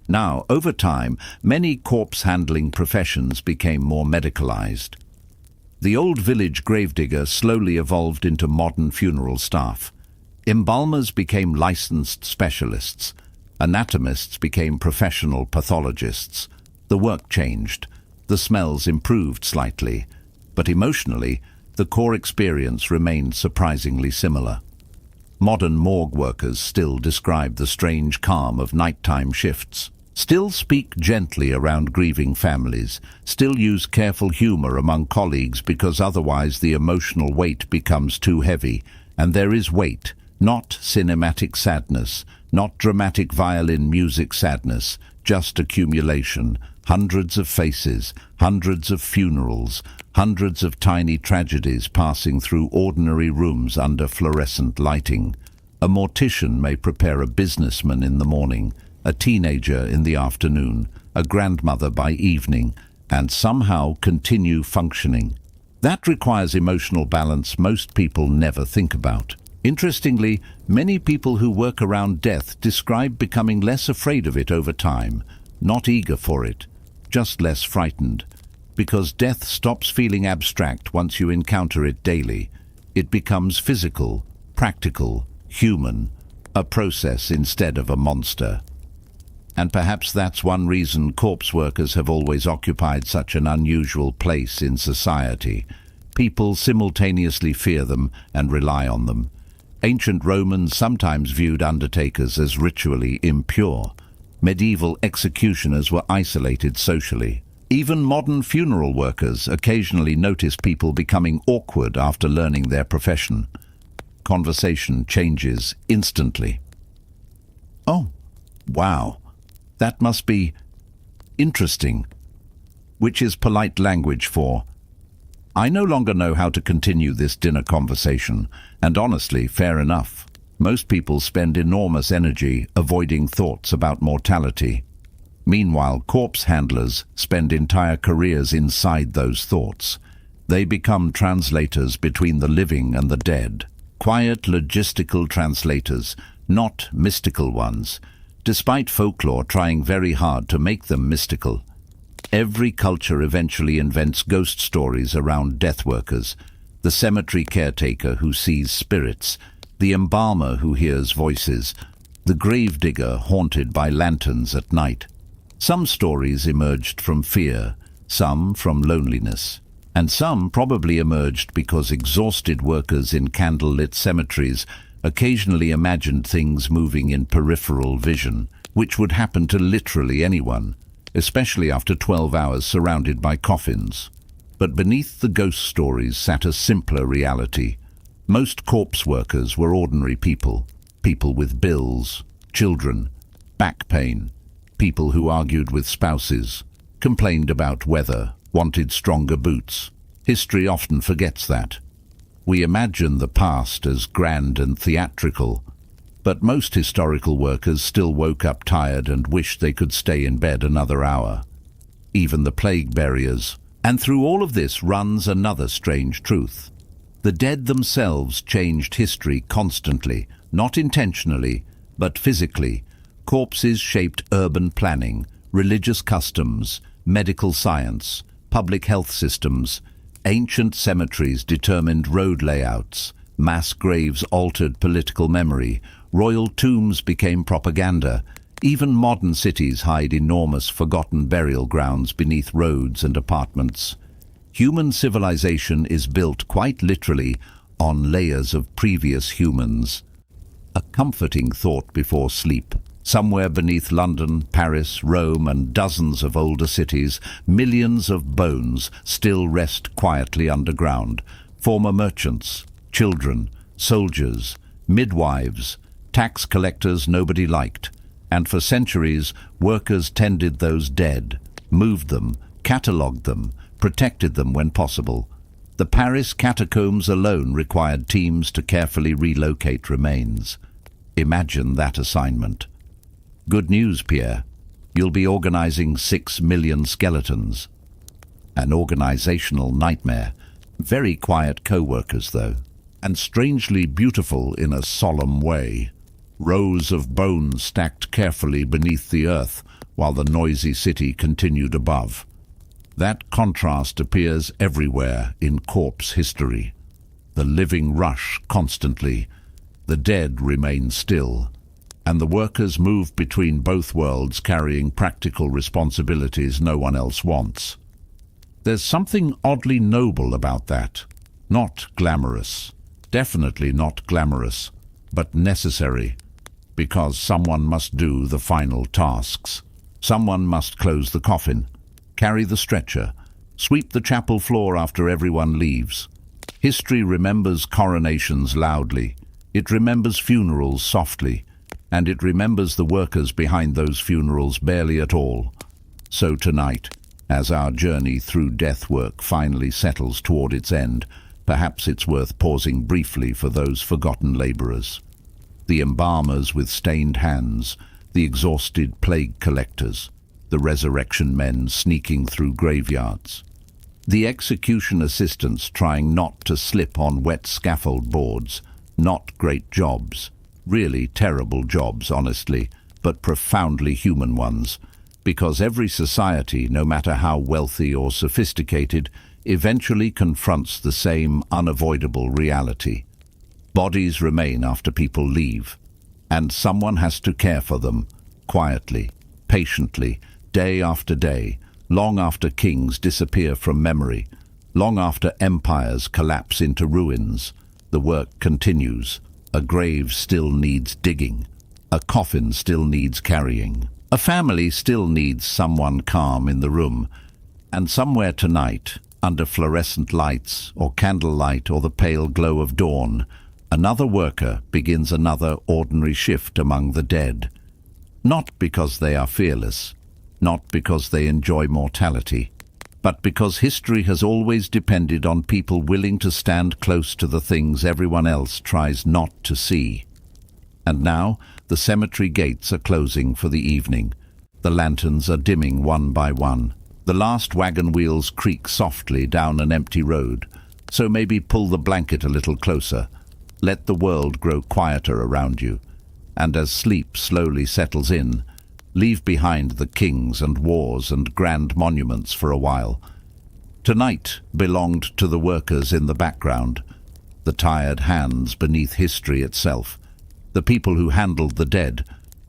Now, over time, many corpse-handling professions became more medicalized. The old village gravedigger slowly evolved into modern funeral staff. Embalmers became licensed specialists. Anatomists became professional pathologists. The work changed. The smells improved slightly. But emotionally, the core experience remained surprisingly similar. Modern morgue workers still describe the strange calm of nighttime shifts. Still speak gently around grieving families. Still use careful humor among colleagues because otherwise the emotional weight becomes too heavy. And there is weight, not cinematic sadness, not dramatic violin music sadness, just accumulation. Hundreds of faces, hundreds of funerals, hundreds of tiny tragedies passing through ordinary rooms under fluorescent lighting. A mortician may prepare a businessman in the morning, a teenager in the afternoon, a grandmother by evening, and somehow continue functioning. That requires emotional balance most people never think about. Interestingly, many people who work around death describe becoming less afraid of it over time, not eager for it, just less frightened. Because death stops feeling abstract once you encounter it daily. It becomes physical, practical, human, a process instead of a monster. And perhaps that's one reason corpse workers have always occupied such an unusual place in society. People simultaneously fear them and rely on them. Ancient Romans sometimes viewed undertakers as ritually impure. Medieval executioners were isolated socially. Even modern funeral workers occasionally notice people becoming awkward after learning their profession. Conversation changes instantly. Oh, wow. That must be interesting, which is polite language for, I no longer know how to continue this dinner conversation, and honestly, fair enough. Most people spend enormous energy avoiding thoughts about mortality. Meanwhile, corpse handlers spend entire careers inside those thoughts. They become translators between the living and the dead. Quiet, logistical translators, not mystical ones, despite folklore trying very hard to make them mystical. Every culture eventually invents ghost stories around death workers, the cemetery caretaker who sees spirits, the embalmer who hears voices, the gravedigger haunted by lanterns at night. Some stories emerged from fear, some from loneliness, and some probably emerged because exhausted workers in candlelit cemeteries occasionally imagined things moving in peripheral vision, which would happen to literally anyone, especially after 12 hours surrounded by coffins. But beneath the ghost stories sat a simpler reality. Most corpse workers were ordinary people, people with bills, children, back pain, people who argued with spouses, complained about weather, wanted stronger boots. History often forgets that. We imagine the past as grand and theatrical, but most historical workers still woke up tired and wished they could stay in bed another hour. Even the plague buriers. And through all of this runs another strange truth. The dead themselves changed history constantly, not intentionally, but physically. Corpses shaped urban planning, religious customs, medical science, public health systems. Ancient cemeteries determined road layouts, mass graves altered political memory, royal tombs became propaganda. Even modern cities hide enormous forgotten burial grounds beneath roads and apartments. Human civilization is built quite literally on layers of previous humans. A comforting thought before sleep. Somewhere beneath London, Paris, Rome, and dozens of older cities, millions of bones still rest quietly underground. Former merchants, children, soldiers, midwives, tax collectors nobody liked. And for centuries, workers tended those dead, moved them, catalogued them, protected them when possible. The Paris catacombs alone required teams to carefully relocate remains. Imagine that assignment. Good news, Pierre. You'll be organizing 6 million skeletons. An organizational nightmare. Very quiet co-workers, though, and strangely beautiful in a solemn way. Rows of bones stacked carefully beneath the earth while the noisy city continued above. That contrast appears everywhere in corpse history. The living rush constantly, the dead remain still, and the workers move between both worlds carrying practical responsibilities no one else wants. There's something oddly noble about that. Not glamorous, definitely not glamorous, but necessary, because someone must do the final tasks. Someone must close the coffin, carry the stretcher, sweep the chapel floor after everyone leaves. History remembers coronations loudly. It remembers funerals softly. And it remembers the workers behind those funerals barely at all. So tonight, as our journey through death work finally settles toward its end, perhaps it's worth pausing briefly for those forgotten laborers. The embalmers with stained hands, the exhausted plague collectors, the resurrection men sneaking through graveyards, the execution assistants trying not to slip on wet scaffold boards. Not great jobs, really terrible jobs, honestly, but profoundly human ones, because every society, no matter how wealthy or sophisticated, eventually confronts the same unavoidable reality. Bodies remain after people leave, and someone has to care for them, quietly, patiently, day after day, long after kings disappear from memory, long after empires collapse into ruins. The work continues. A grave still needs digging. A coffin still needs carrying. A family still needs someone calm in the room. And somewhere tonight, under fluorescent lights or candlelight or the pale glow of dawn, another worker begins another ordinary shift among the dead. Not because they are fearless, not because they enjoy mortality, but because history has always depended on people willing to stand close to the things everyone else tries not to see. And now the cemetery gates are closing for the evening. The lanterns are dimming one by one. The last wagon wheels creak softly down an empty road, so maybe pull the blanket a little closer. Let the world grow quieter around you, and as sleep slowly settles in, leave behind the kings and wars and grand monuments for a while. Tonight belonged to the workers in the background, the tired hands beneath history itself, the people who handled the dead,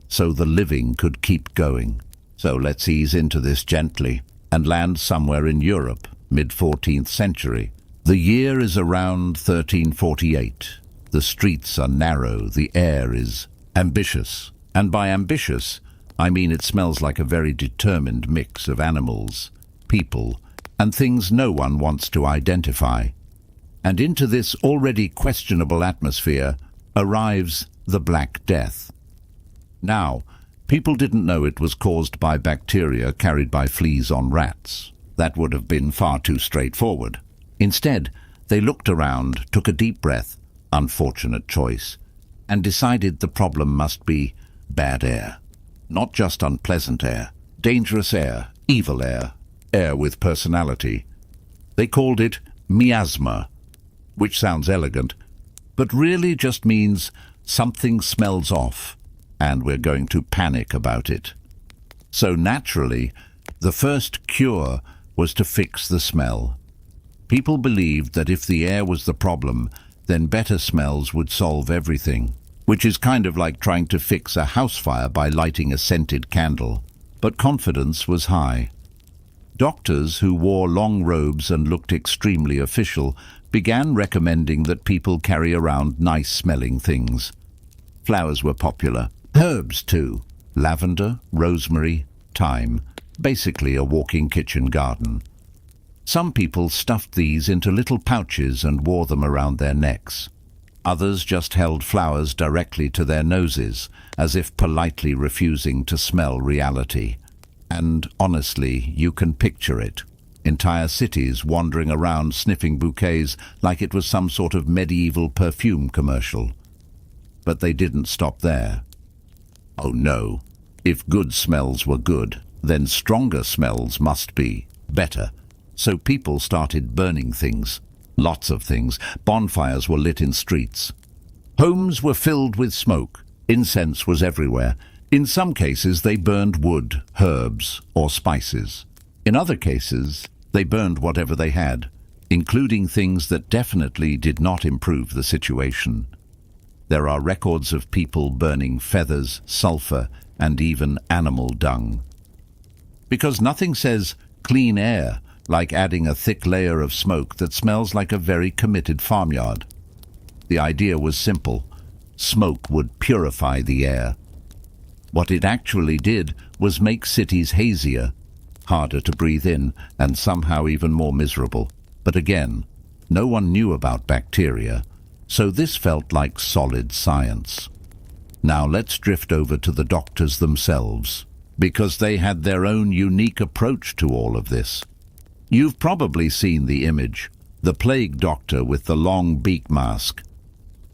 so the living could keep going. So let's ease into this gently and land somewhere in Europe, mid-14th century. The year is around 1348. The streets are narrow, the air is ambitious, and by ambitious, I mean it smells like a very determined mix of animals, people, and things no one wants to identify. And into this already questionable atmosphere arrives the Black Death. Now, people didn't know it was caused by bacteria carried by fleas on rats. That would have been far too straightforward. Instead, they looked around, took a deep breath, unfortunate choice, and decided the problem must be bad air. Not just unpleasant air, dangerous air, evil air, air with personality. They called it miasma, which sounds elegant, but really just means something smells off, and we're going to panic about it. So naturally, the first cure was to fix the smell. People believed that if the air was the problem, then better smells would solve everything, which is kind of like trying to fix a house fire by lighting a scented candle. But confidence was high. Doctors who wore long robes and looked extremely official began recommending that people carry around nice-smelling things. Flowers were popular. Herbs, too. Lavender, rosemary, thyme. Basically a walking kitchen garden. Some people stuffed these into little pouches and wore them around their necks. Others just held flowers directly to their noses, as if politely refusing to smell reality. And honestly, you can picture it. Entire cities wandering around sniffing bouquets like it was some sort of medieval perfume commercial. But they didn't stop there. Oh no, if good smells were good, then stronger smells must be better. So people started burning things. Lots of things. Bonfires were lit in streets. Homes were filled with smoke. Incense was everywhere. In some cases, they burned wood, herbs, or spices. In other cases, they burned whatever they had, including things that definitely did not improve the situation. There are records of people burning feathers, sulfur, and even animal dung. Because nothing says clean air like adding a thick layer of smoke that smells like a very committed farmyard. The idea was simple. Smoke would purify the air. What it actually did was make cities hazier, harder to breathe in, and somehow even more miserable. But again, no one knew about bacteria, so this felt like solid science. Now let's drift over to the doctors themselves, because they had their own unique approach to all of this. You've probably seen the image, the plague doctor with the long beak mask.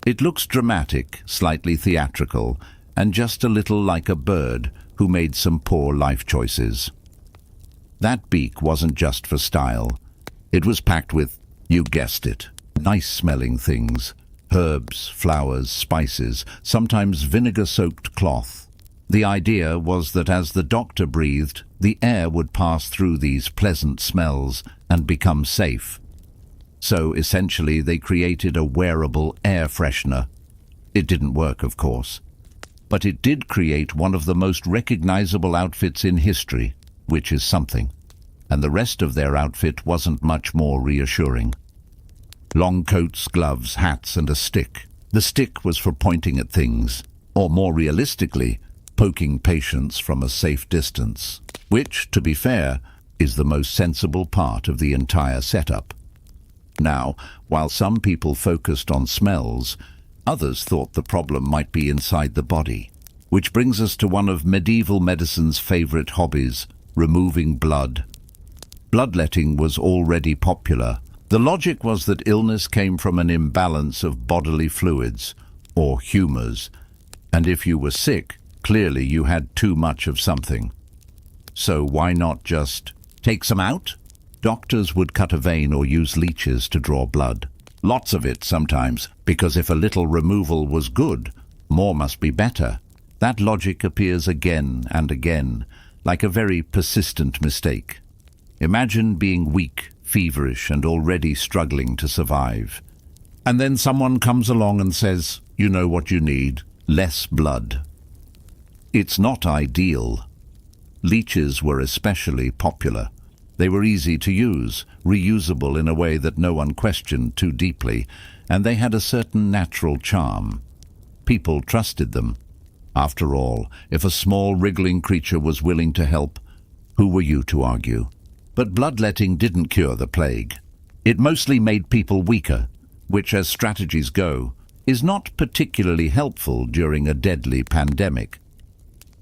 It looks dramatic, slightly theatrical, and just a little like a bird who made some poor life choices. That beak wasn't just for style. It was packed with, you guessed it, nice-smelling things. Herbs, flowers, spices, sometimes vinegar-soaked cloth. The idea was that as the doctor breathed, the air would pass through these pleasant smells and become safe. So essentially they created a wearable air freshener. It didn't work, of course. But it did create one of the most recognizable outfits in history, which is something. And the rest of their outfit wasn't much more reassuring. Long coats, gloves, hats, and a stick. The stick was for pointing at things, or more realistically, poking patients from a safe distance, which, to be fair, is the most sensible part of the entire setup. Now, while some people focused on smells, others thought the problem might be inside the body, which brings us to one of medieval medicine's favorite hobbies, removing blood. Bloodletting was already popular. The logic was that illness came from an imbalance of bodily fluids, or humours, and if you were sick, clearly you had too much of something. So why not just take some out? Doctors would cut a vein or use leeches to draw blood. Lots of it sometimes, because if a little removal was good, more must be better. That logic appears again and again, like a very persistent mistake. Imagine being weak, feverish, and already struggling to survive. And then someone comes along and says, you know what you need, less blood. It's not ideal. Leeches were especially popular. They were easy to use, reusable in a way that no one questioned too deeply, and they had a certain natural charm. People trusted them. After all, if a small wriggling creature was willing to help, who were you to argue? But bloodletting didn't cure the plague. It mostly made people weaker, which, as strategies go, is not particularly helpful during a deadly pandemic.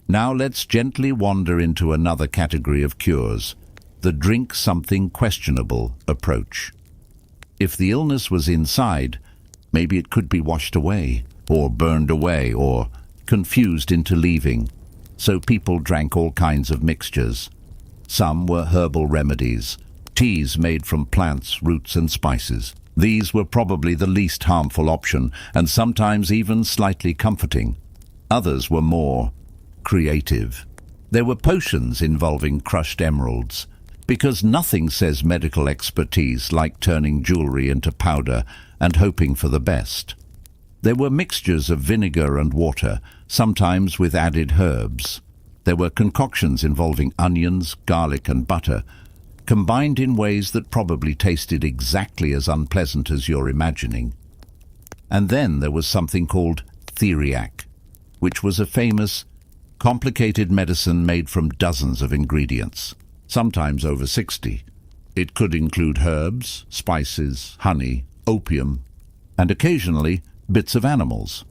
Now let's gently wander into another category of cures, the drink something questionable approach. If the illness was inside, maybe it could be washed away, or burned away, or confused into leaving. So people drank all kinds of mixtures. Some were herbal remedies, teas made from plants, roots, and spices. These were probably the least harmful option, and sometimes even slightly comforting. Others were more creative. There were potions involving crushed emeralds, because nothing says medical expertise like turning jewelry into powder and hoping for the best. There were mixtures of vinegar and water, sometimes with added herbs. There were concoctions involving onions, garlic, and butter, combined in ways that probably tasted exactly as unpleasant as you're imagining. And then there was something called theriac, which was a famous, complicated medicine made from dozens of ingredients, sometimes over 60. It could include herbs, spices, honey, opium, and occasionally bits of animals.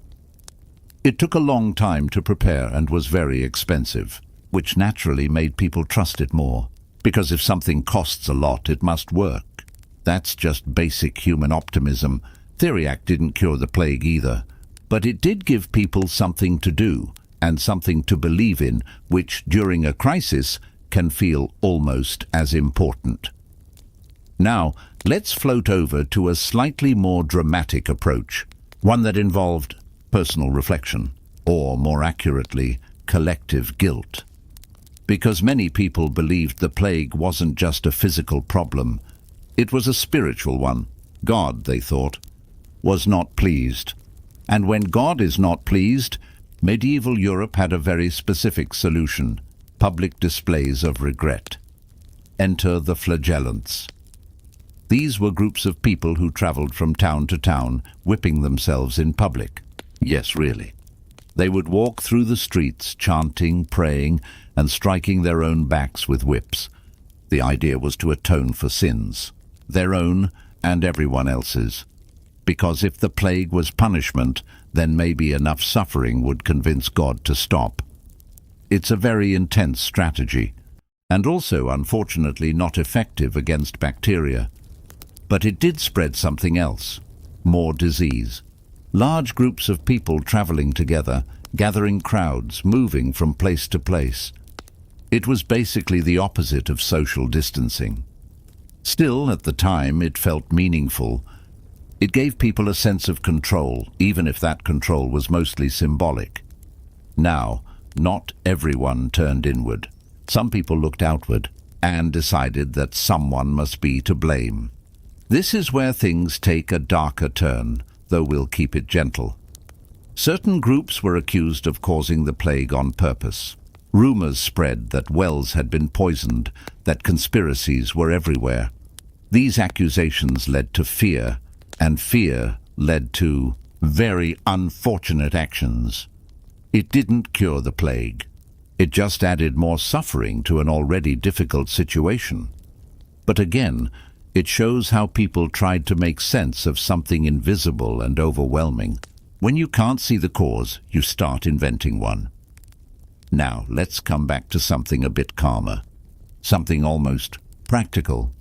It took a long time to prepare and was very expensive, which naturally made people trust it more, because if something costs a lot, it must work. That's just basic human optimism. Theriac didn't cure the plague either, but it did give people something to do and something to believe in, which during a crisis can feel almost as important. Now, let's float over to a slightly more dramatic approach, one that involved personal reflection, or more accurately, collective guilt. Because many people believed the plague wasn't just a physical problem, it was a spiritual one. God, they thought, was not pleased. And when God is not pleased, medieval Europe had a very specific solution: public displays of regret. Enter the flagellants. These were groups of people who traveled from town to town, whipping themselves in public. Yes, really. They would walk through the streets, chanting, praying, and striking their own backs with whips. The idea was to atone for sins, their own and everyone else's. Because if the plague was punishment, then maybe enough suffering would convince God to stop. It's a very intense strategy, and also, unfortunately, not effective against bacteria. But it did spread something else, more disease. Large groups of people traveling together, gathering crowds, moving from place to place. It was basically the opposite of social distancing. Still, at the time, it felt meaningful. It gave people a sense of control, even if that control was mostly symbolic. Now, not everyone turned inward. Some people looked outward and decided that someone must be to blame. This is where things take a darker turn, though we'll keep it gentle. Certain groups were accused of causing the plague on purpose. Rumors spread that wells had been poisoned, that conspiracies were everywhere. These accusations led to fear, and fear led to very unfortunate actions. It didn't cure the plague. It just added more suffering to an already difficult situation. But again, it shows how people tried to make sense of something invisible and overwhelming. When you can't see the cause, you start inventing one. Now, let's come back to something a bit calmer, something almost practical.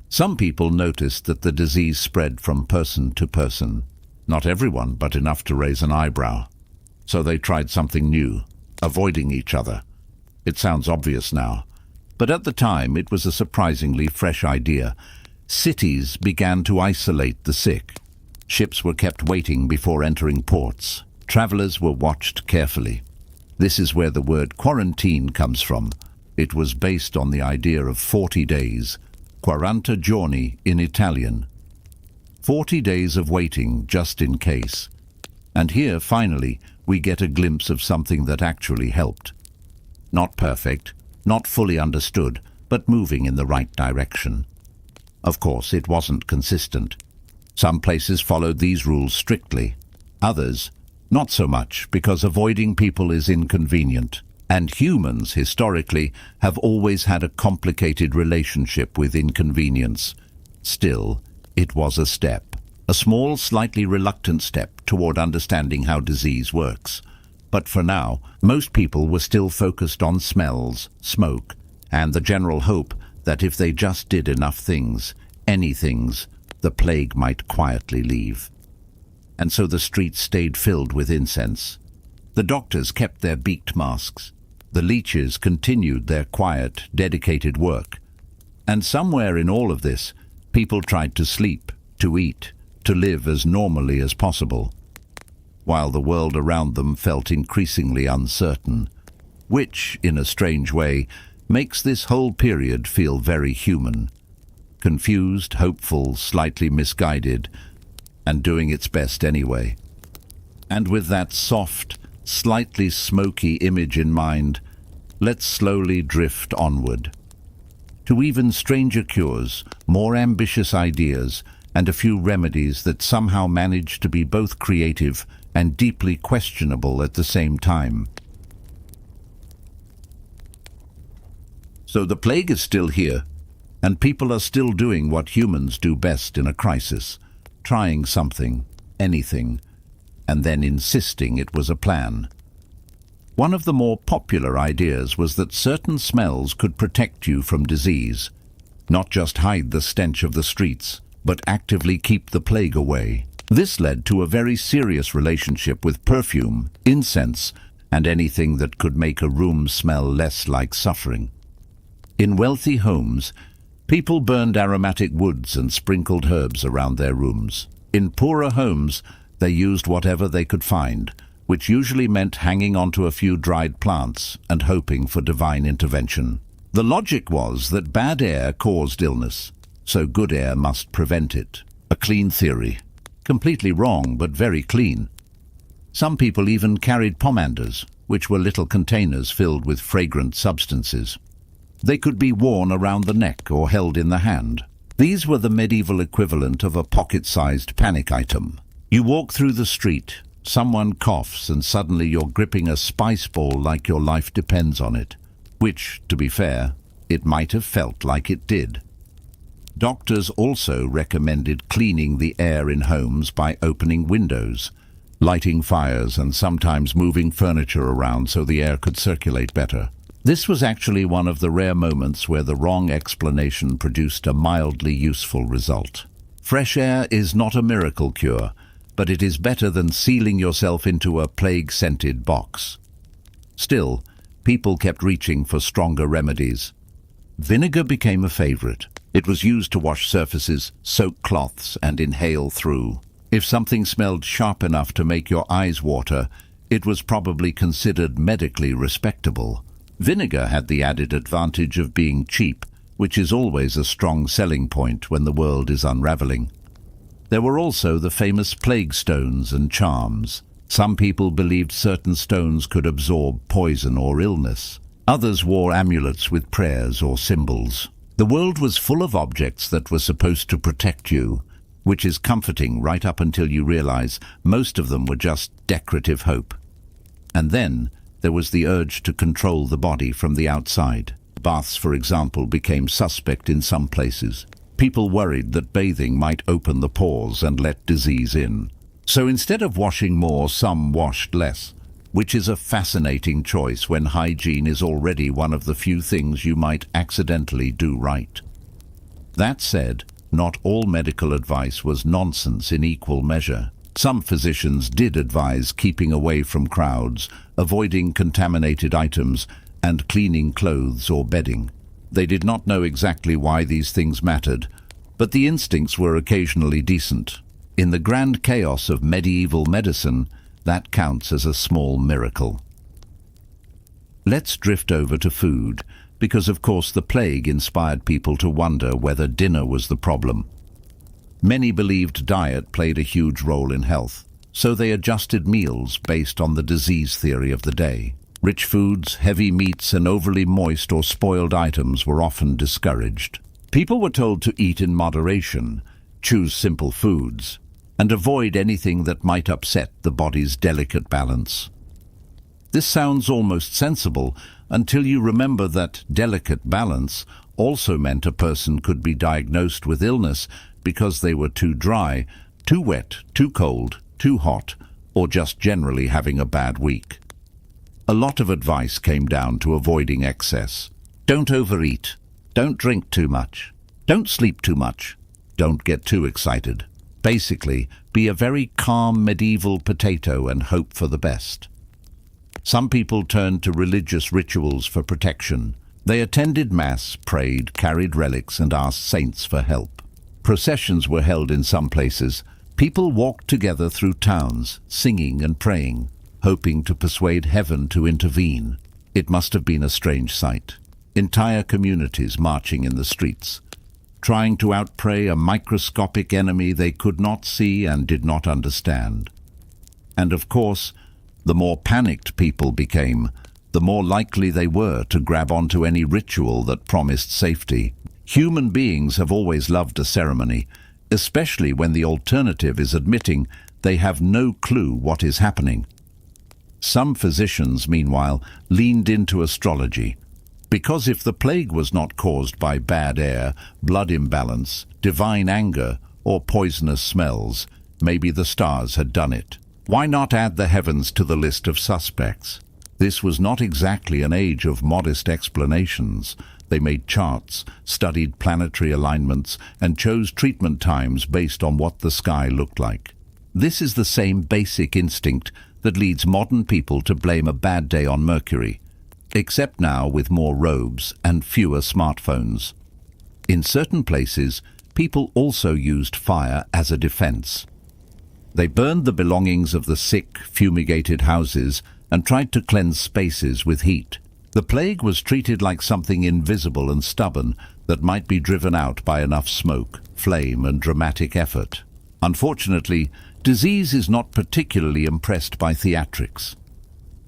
Some people noticed that the disease spread from person to person. Not everyone, but enough to raise an eyebrow. So they tried something new, avoiding each other. It sounds obvious now, but at the time it was a surprisingly fresh idea. Cities began to isolate the sick. Ships were kept waiting before entering ports. Travelers were watched carefully. This is where the word quarantine comes from. It was based on the idea of 40 days, 40 giorni in Italian. 40 days of waiting just in case. And here, finally, we get a glimpse of something that actually helped. Not perfect, not fully understood, but moving in the right direction. Of course, it wasn't consistent. Some places followed these rules strictly. Others, not so much, because avoiding people is inconvenient. And humans, historically, have always had a complicated relationship with inconvenience. Still, it was a step. A small, slightly reluctant step toward understanding how disease works. But for now, most people were still focused on smells, smoke, and the general hope that if they just did enough things, any things, the plague might quietly leave. And so the streets stayed filled with incense. The doctors kept their beaked masks. The leeches continued their quiet, dedicated work. And somewhere in all of this, people tried to sleep, to eat, to live as normally as possible, while the world around them felt increasingly uncertain, which, in a strange way, makes this whole period feel very human. Confused, hopeful, slightly misguided, and doing its best anyway. And with that soft, slightly smoky image in mind, let's slowly drift onward. To even stranger cures, more ambitious ideas, and a few remedies that somehow manage to be both creative and deeply questionable at the same time. So the plague is still here, and people are still doing what humans do best in a crisis, trying something, anything, and then insisting it was a plan. One of the more popular ideas was that certain smells could protect you from disease, not just hide the stench of the streets, but actively keep the plague away. This led to a very serious relationship with perfume, incense, and anything that could make a room smell less like suffering. In wealthy homes, people burned aromatic woods and sprinkled herbs around their rooms. In poorer homes, they used whatever they could find, which usually meant hanging onto a few dried plants and hoping for divine intervention. The logic was that bad air caused illness, so good air must prevent it. A clean theory. Completely wrong, but very clean. Some people even carried pomanders, which were little containers filled with fragrant substances. They could be worn around the neck or held in the hand. These were the medieval equivalent of a pocket-sized panic item. You walk through the street, Someone coughs and suddenly you're gripping a spice ball like your life depends on it, which, to be fair, it might have felt like it did. Doctors also recommended cleaning the air in homes by opening windows, lighting fires, and sometimes moving furniture around so the air could circulate better. This was actually one of the rare moments where the wrong explanation produced a mildly useful result. Fresh air is not a miracle cure, but it is better than sealing yourself into a plague-scented box. Still, people kept reaching for stronger remedies. Vinegar became a favorite. It was used to wash surfaces, soak cloths, and inhale through. If something smelled sharp enough to make your eyes water, it was probably considered medically respectable. Vinegar had the added advantage of being cheap, which is always a strong selling point when the world is unraveling. There were also the famous plague stones and charms. Some people believed certain stones could absorb poison or illness. Others wore amulets with prayers or symbols. The world was full of objects that were supposed to protect you, which is comforting right up until you realize most of them were just decorative hope. And then there was the urge to control the body from the outside. Baths, for example, became suspect in some places. People worried that bathing might open the pores and let disease in. So instead of washing more, some washed less, which is a fascinating choice when hygiene is already one of the few things you might accidentally do right. That said, not all medical advice was nonsense in equal measure. Some physicians did advise keeping away from crowds, avoiding contaminated items, and cleaning clothes or bedding. They did not know exactly why these things mattered, but the instincts were occasionally decent. In the grand chaos of medieval medicine, that counts as a small miracle. Let's drift over to food, because of course the plague inspired people to wonder whether dinner was the problem. Many believed diet played a huge role in health, so they adjusted meals based on the disease theory of the day. Rich foods, heavy meats, and overly moist or spoiled items were often discouraged. People were told to eat in moderation, choose simple foods, and avoid anything that might upset the body's delicate balance. This sounds almost sensible until you remember that delicate balance also meant a person could be diagnosed with illness because they were too dry, too wet, too cold, too hot, or just generally having a bad week. A lot of advice came down to avoiding excess. Don't overeat. Don't drink too much. Don't sleep too much. Don't get too excited. Basically, be a very calm medieval potato and hope for the best. Some people turned to religious rituals for protection. They attended mass, prayed, carried relics, and asked saints for help. Processions were held in some places. People walked together through towns, singing and praying, hoping to persuade heaven to intervene. It must have been a strange sight. Entire communities marching in the streets, trying to outpray a microscopic enemy they could not see and did not understand. And of course, the more panicked people became, the more likely they were to grab onto any ritual that promised safety. Human beings have always loved a ceremony, especially when the alternative is admitting they have no clue what is happening. Some physicians, meanwhile, leaned into astrology, because if the plague was not caused by bad air, blood imbalance, divine anger, or poisonous smells, maybe the stars had done it. Why not add the heavens to the list of suspects? This was not exactly an age of modest explanations. They made charts, studied planetary alignments, and chose treatment times based on what the sky looked like. This is the same basic instinct that leads modern people to blame a bad day on Mercury, except now with more robes and fewer smartphones. In certain places, people also used fire as a defense. They burned the belongings of the sick, fumigated houses, and tried to cleanse spaces with heat. The plague was treated like something invisible and stubborn that might be driven out by enough smoke, flame, and dramatic effort. Unfortunately, disease is not particularly impressed by theatrics.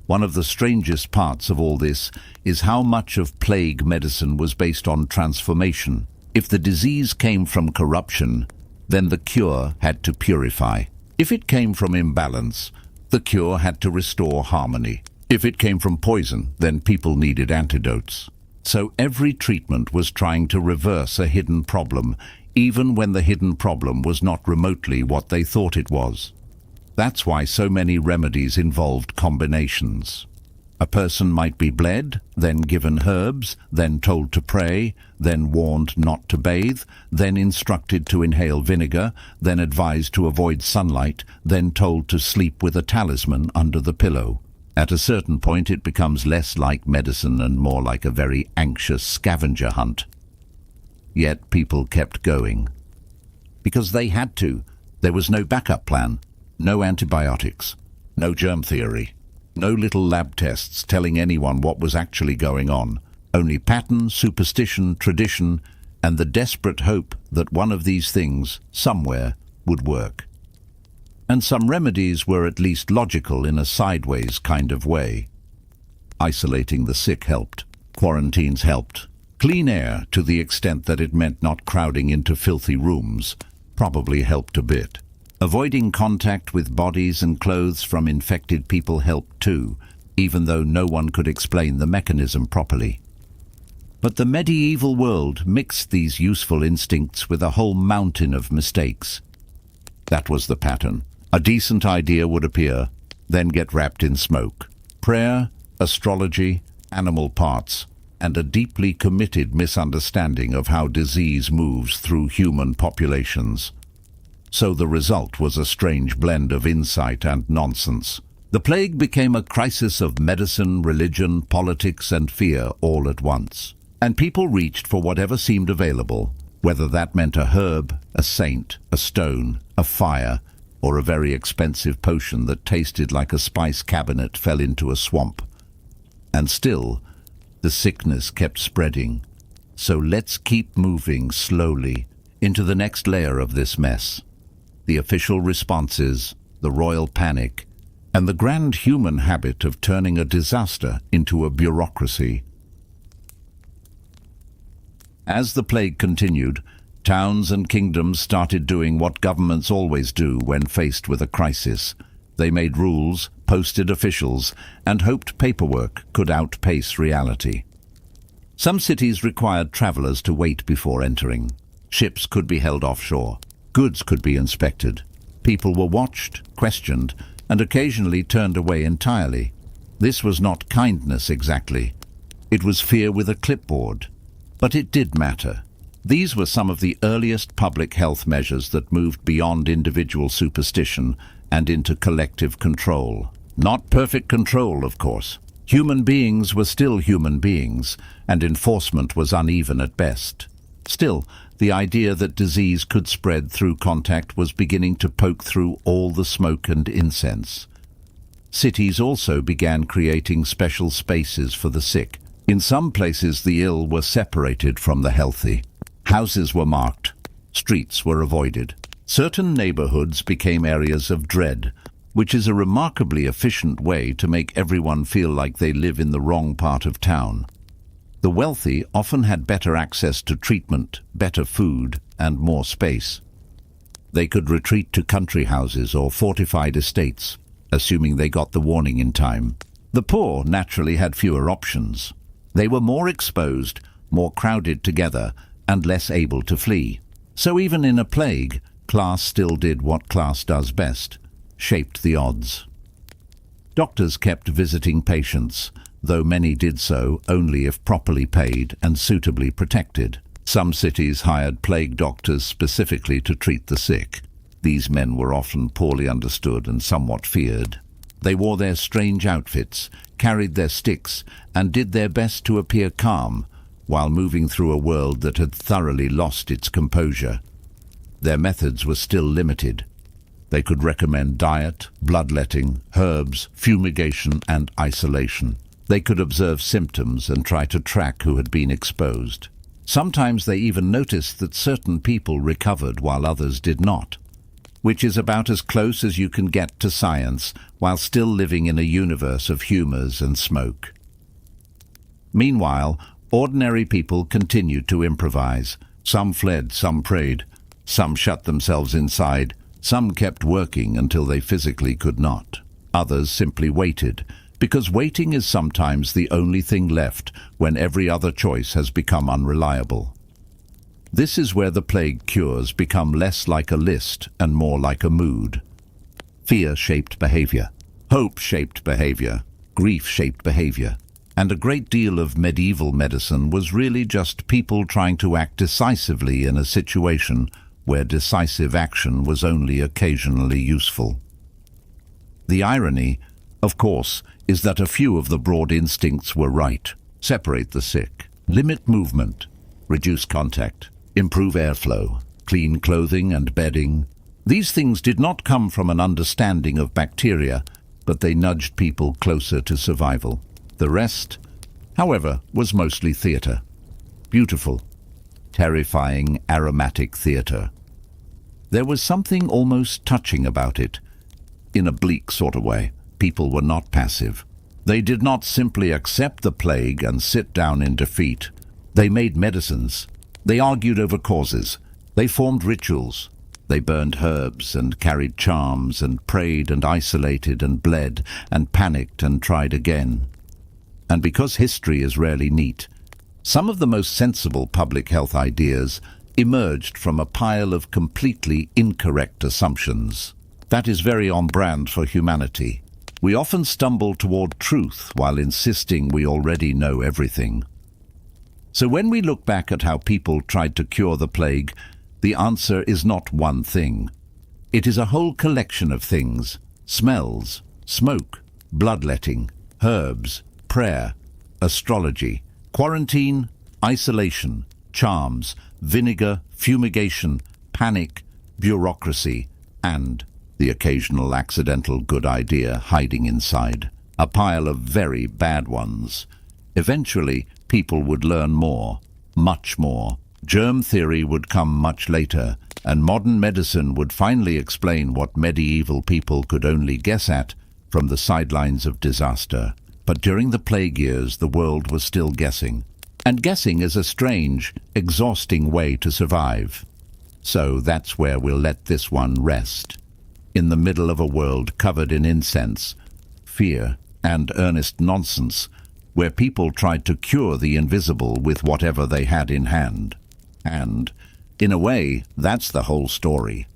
One of the strangest parts of all this is how much of plague medicine was based on transformation. If the disease came from corruption, then the cure had to purify. If it came from imbalance, The cure had to restore harmony. If it came from poison, then people needed antidotes. So every treatment was trying to reverse a hidden problem, even when the hidden problem was not remotely what they thought it was. That's why so many remedies involved combinations. A person might be bled, then given herbs, then told to pray, then warned not to bathe, then instructed to inhale vinegar, then advised to avoid sunlight, then told to sleep with a talisman under the pillow. At a certain point it becomes less like medicine and more like a very anxious scavenger hunt. Yet people kept going. Because they had to. There was no backup plan, no antibiotics, no germ theory. No little lab tests telling anyone what was actually going on. Only pattern, superstition, tradition, and the desperate hope that one of these things, somewhere, would work. And some remedies were at least logical in a sideways kind of way. Isolating the sick helped. Quarantines helped. Clean air, to the extent that it meant not crowding into filthy rooms, probably helped a bit. Avoiding contact with bodies and clothes from infected people helped too, even though no one could explain the mechanism properly. But the medieval world mixed these useful instincts with a whole mountain of mistakes. That was the pattern. A decent idea would appear, then get wrapped in smoke. Prayer, astrology, animal parts, and a deeply committed misunderstanding of how disease moves through human populations. So the result was a strange blend of insight and nonsense. The plague became a crisis of medicine, religion, politics, and fear all at once. And people reached for whatever seemed available, whether that meant a herb, a saint, a stone, a fire, or a very expensive potion that tasted like a spice cabinet fell into a swamp. And still, the sickness kept spreading. So let's keep moving slowly into the next layer of this mess. The official responses, the royal panic, and the grand human habit of turning a disaster into a bureaucracy. As the plague continued, towns and kingdoms started doing what governments always do when faced with a crisis. They made rules, posted officials, and hoped paperwork could outpace reality. Some cities required travelers to wait before entering. Ships could be held offshore. Goods could be inspected. People were watched, questioned, and occasionally turned away entirely. This was not kindness exactly. It was fear with a clipboard. But it did matter. These were some of the earliest public health measures that moved beyond individual superstition and into collective control. Not perfect control, of course. Human beings were still human beings, and enforcement was uneven at best. Still, the idea that disease could spread through contact was beginning to poke through all the smoke and incense. Cities also began creating special spaces for the sick. In some places the ill were separated from the healthy. Houses were marked. Streets were avoided. Certain neighborhoods became areas of dread, which is a remarkably efficient way to make everyone feel like they live in the wrong part of town. The wealthy often had better access to treatment, better food, and more space. They could retreat to country houses or fortified estates, assuming they got the warning in time. The poor naturally had fewer options. They were more exposed, more crowded together, and less able to flee. So even in a plague, class still did what class does best, shaped the odds. Doctors kept visiting patients, though many did so only if properly paid and suitably protected. Some cities hired plague doctors specifically to treat the sick. These men were often poorly understood and somewhat feared. They wore their strange outfits, carried their sticks, and did their best to appear calm, while moving through a world that had thoroughly lost its composure. Their methods were still limited. They could recommend diet, bloodletting, herbs, fumigation, and isolation. They could observe symptoms and try to track who had been exposed. Sometimes they even noticed that certain people recovered while others did not, which is about as close as you can get to science while still living in a universe of humors and smoke. Meanwhile, ordinary people continued to improvise. Some fled, some prayed, some shut themselves inside, some kept working until they physically could not. Others simply waited, because waiting is sometimes the only thing left when every other choice has become unreliable. This is where the plague cures become less like a list and more like a mood. Fear-shaped behavior, hope-shaped behavior, grief-shaped behavior, and a great deal of medieval medicine was really just people trying to act decisively in a situation where decisive action was only occasionally useful. The irony, of course, is that a few of the broad instincts were right. Separate the sick, limit movement, reduce contact, improve airflow, clean clothing and bedding. These things did not come from an understanding of bacteria, but they nudged people closer to survival. The rest, however, was mostly theatre. Beautiful, terrifying, aromatic theatre. There was something almost touching about it. In a bleak sort of way, people were not passive. They did not simply accept the plague and sit down in defeat. They made medicines. They argued over causes. They formed rituals. They burned herbs and carried charms and prayed and isolated and bled and panicked and tried again. And because history is rarely neat, some of the most sensible public health ideas emerged from a pile of completely incorrect assumptions. That is very on brand for humanity. We often stumble toward truth while insisting we already know everything. So when we look back at how people tried to cure the plague, the answer is not one thing. It is a whole collection of things: smells, smoke, bloodletting, herbs, prayer, astrology, quarantine, isolation, charms, vinegar, fumigation, panic, bureaucracy, and the occasional accidental good idea hiding inside a pile of very bad ones. Eventually, people would learn more, much more. Germ theory would come much later, and modern medicine would finally explain what medieval people could only guess at from the sidelines of disaster. But during the plague years, the world was still guessing. And guessing is a strange, exhausting way to survive. So that's where we'll let this one rest. In the middle of a world covered in incense, fear, and earnest nonsense, where people tried to cure the invisible with whatever they had in hand. And, in a way, that's the whole story.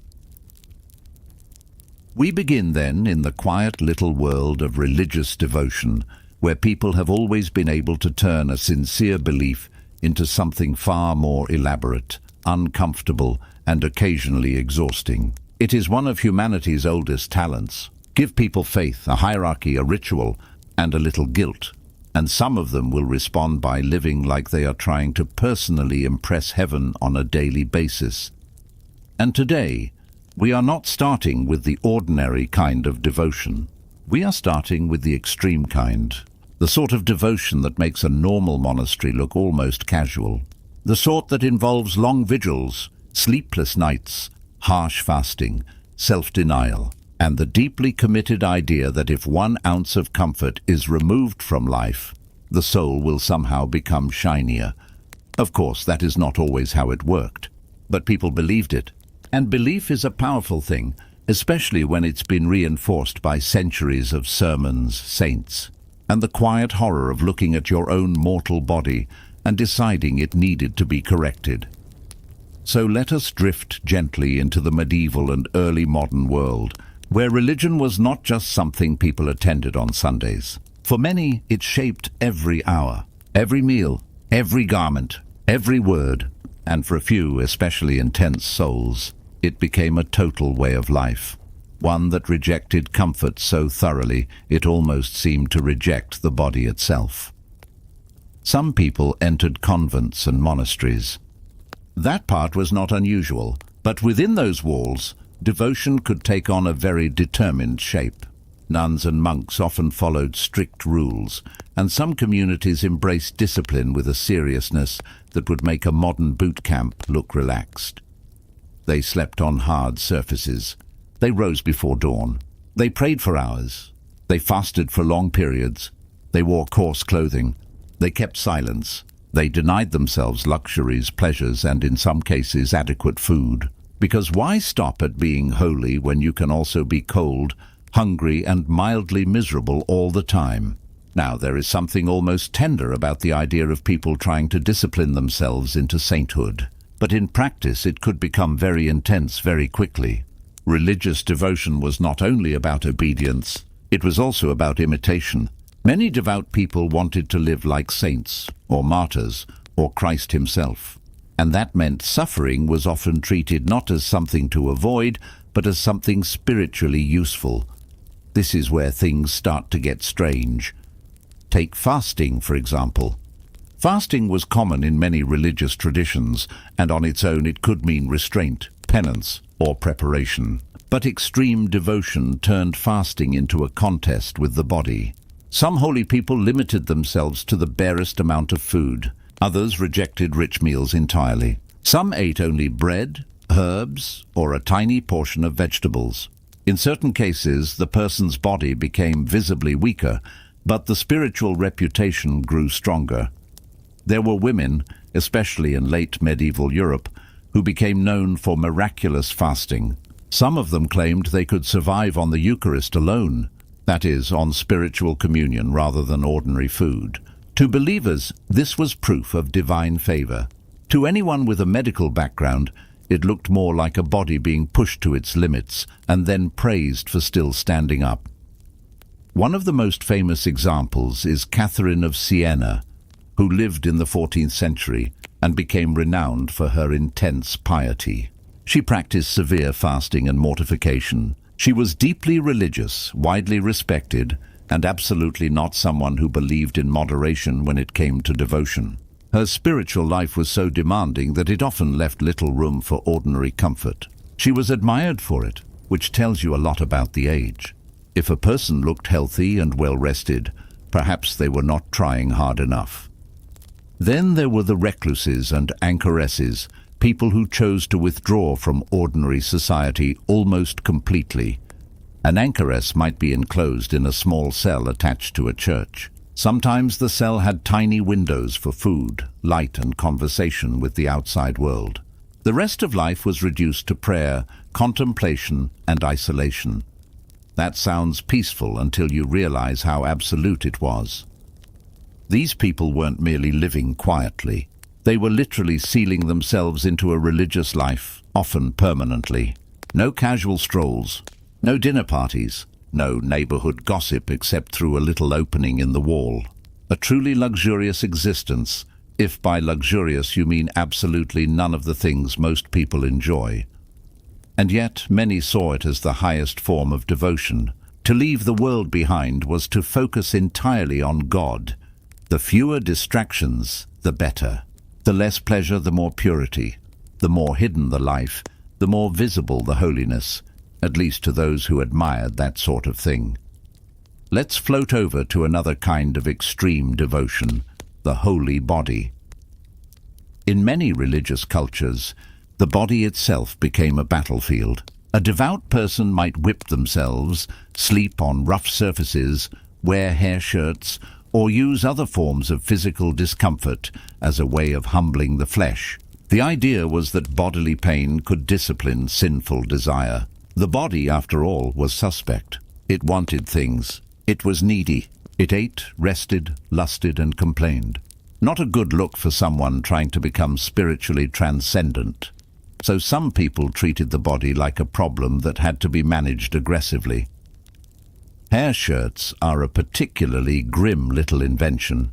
We begin then in the quiet little world of religious devotion, where people have always been able to turn a sincere belief into something far more elaborate, uncomfortable, and occasionally exhausting. It is one of humanity's oldest talents. Give people faith, a hierarchy, a ritual, and a little guilt. And some of them will respond by living like they are trying to personally impress heaven on a daily basis. And today, we are not starting with the ordinary kind of devotion. We are starting with the extreme kind. The sort of devotion that makes a normal monastery look almost casual. The sort that involves long vigils, sleepless nights, harsh fasting, self-denial, and the deeply committed idea that if 1 ounce of comfort is removed from life, the soul will somehow become shinier. Of course, that is not always how it worked, but people believed it. And belief is a powerful thing, especially when it's been reinforced by centuries of sermons, saints, and the quiet horror of looking at your own mortal body and deciding it needed to be corrected. So let us drift gently into the medieval and early modern world, where religion was not just something people attended on Sundays. For many, it shaped every hour, every meal, every garment, every word, and for a few, especially intense souls, it became a total way of life, one that rejected comfort so thoroughly it almost seemed to reject the body itself. Some people entered convents and monasteries. That part was not unusual, but within those walls, devotion could take on a very determined shape. Nuns and monks often followed strict rules, and some communities embraced discipline with a seriousness that would make a modern boot camp look relaxed. They slept on hard surfaces. They rose before dawn. They prayed for hours. They fasted for long periods. They wore coarse clothing. They kept silence. They denied themselves luxuries, pleasures, and in some cases adequate food. Because why stop at being holy when you can also be cold, hungry and mildly miserable all the time. Now, there is something almost tender about the idea of people trying to discipline themselves into sainthood. But in practice, it could become very intense very quickly. Religious devotion was not only about obedience, it was also about imitation. Many devout people wanted to live like saints, or martyrs, or Christ himself. And that meant suffering was often treated not as something to avoid, but as something spiritually useful. This is where things start to get strange. Take fasting, for example. Fasting was common in many religious traditions, and on its own it could mean restraint, penance, or preparation. But extreme devotion turned fasting into a contest with the body. Some holy people limited themselves to the barest amount of food. Others rejected rich meals entirely. Some ate only bread, herbs, or a tiny portion of vegetables. In certain cases, the person's body became visibly weaker, but the spiritual reputation grew stronger. There were women, especially in late medieval Europe, who became known for miraculous fasting. Some of them claimed they could survive on the Eucharist alone, that is, on spiritual communion rather than ordinary food. To believers, this was proof of divine favor. To anyone with a medical background, it looked more like a body being pushed to its limits and then praised for still standing up. One of the most famous examples is Catherine of Siena, who lived in the 14th century and became renowned for her intense piety. She practiced severe fasting and mortification. She was deeply religious, widely respected, and absolutely not someone who believed in moderation when it came to devotion. Her spiritual life was so demanding that it often left little room for ordinary comfort. She was admired for it, which tells you a lot about the age. If a person looked healthy and well-rested, perhaps they were not trying hard enough. Then there were the recluses and anchoresses, people who chose to withdraw from ordinary society almost completely. An anchoress might be enclosed in a small cell attached to a church. Sometimes the cell had tiny windows for food, light, and conversation with the outside world. The rest of life was reduced to prayer, contemplation, and isolation. That sounds peaceful until you realize how absolute it was. These people weren't merely living quietly. They were literally sealing themselves into a religious life, often permanently. No casual strolls, no dinner parties, no neighborhood gossip except through a little opening in the wall. A truly luxurious existence, if by luxurious you mean absolutely none of the things most people enjoy. And yet many saw it as the highest form of devotion. To leave the world behind was to focus entirely on God. The fewer distractions, the better. The less pleasure, the more purity. The more hidden the life, the more visible the holiness, at least to those who admired that sort of thing. Let's float over to another kind of extreme devotion, the holy body. In many religious cultures, the body itself became a battlefield. A devout person might whip themselves, sleep on rough surfaces, wear hair shirts, or use other forms of physical discomfort as a way of humbling the flesh. The idea was that bodily pain could discipline sinful desire. The body, after all, was suspect. It wanted things. It was needy. It ate, rested, lusted, and complained. Not a good look for someone trying to become spiritually transcendent. So some people treated the body like a problem that had to be managed aggressively. Hair shirts are a particularly grim little invention.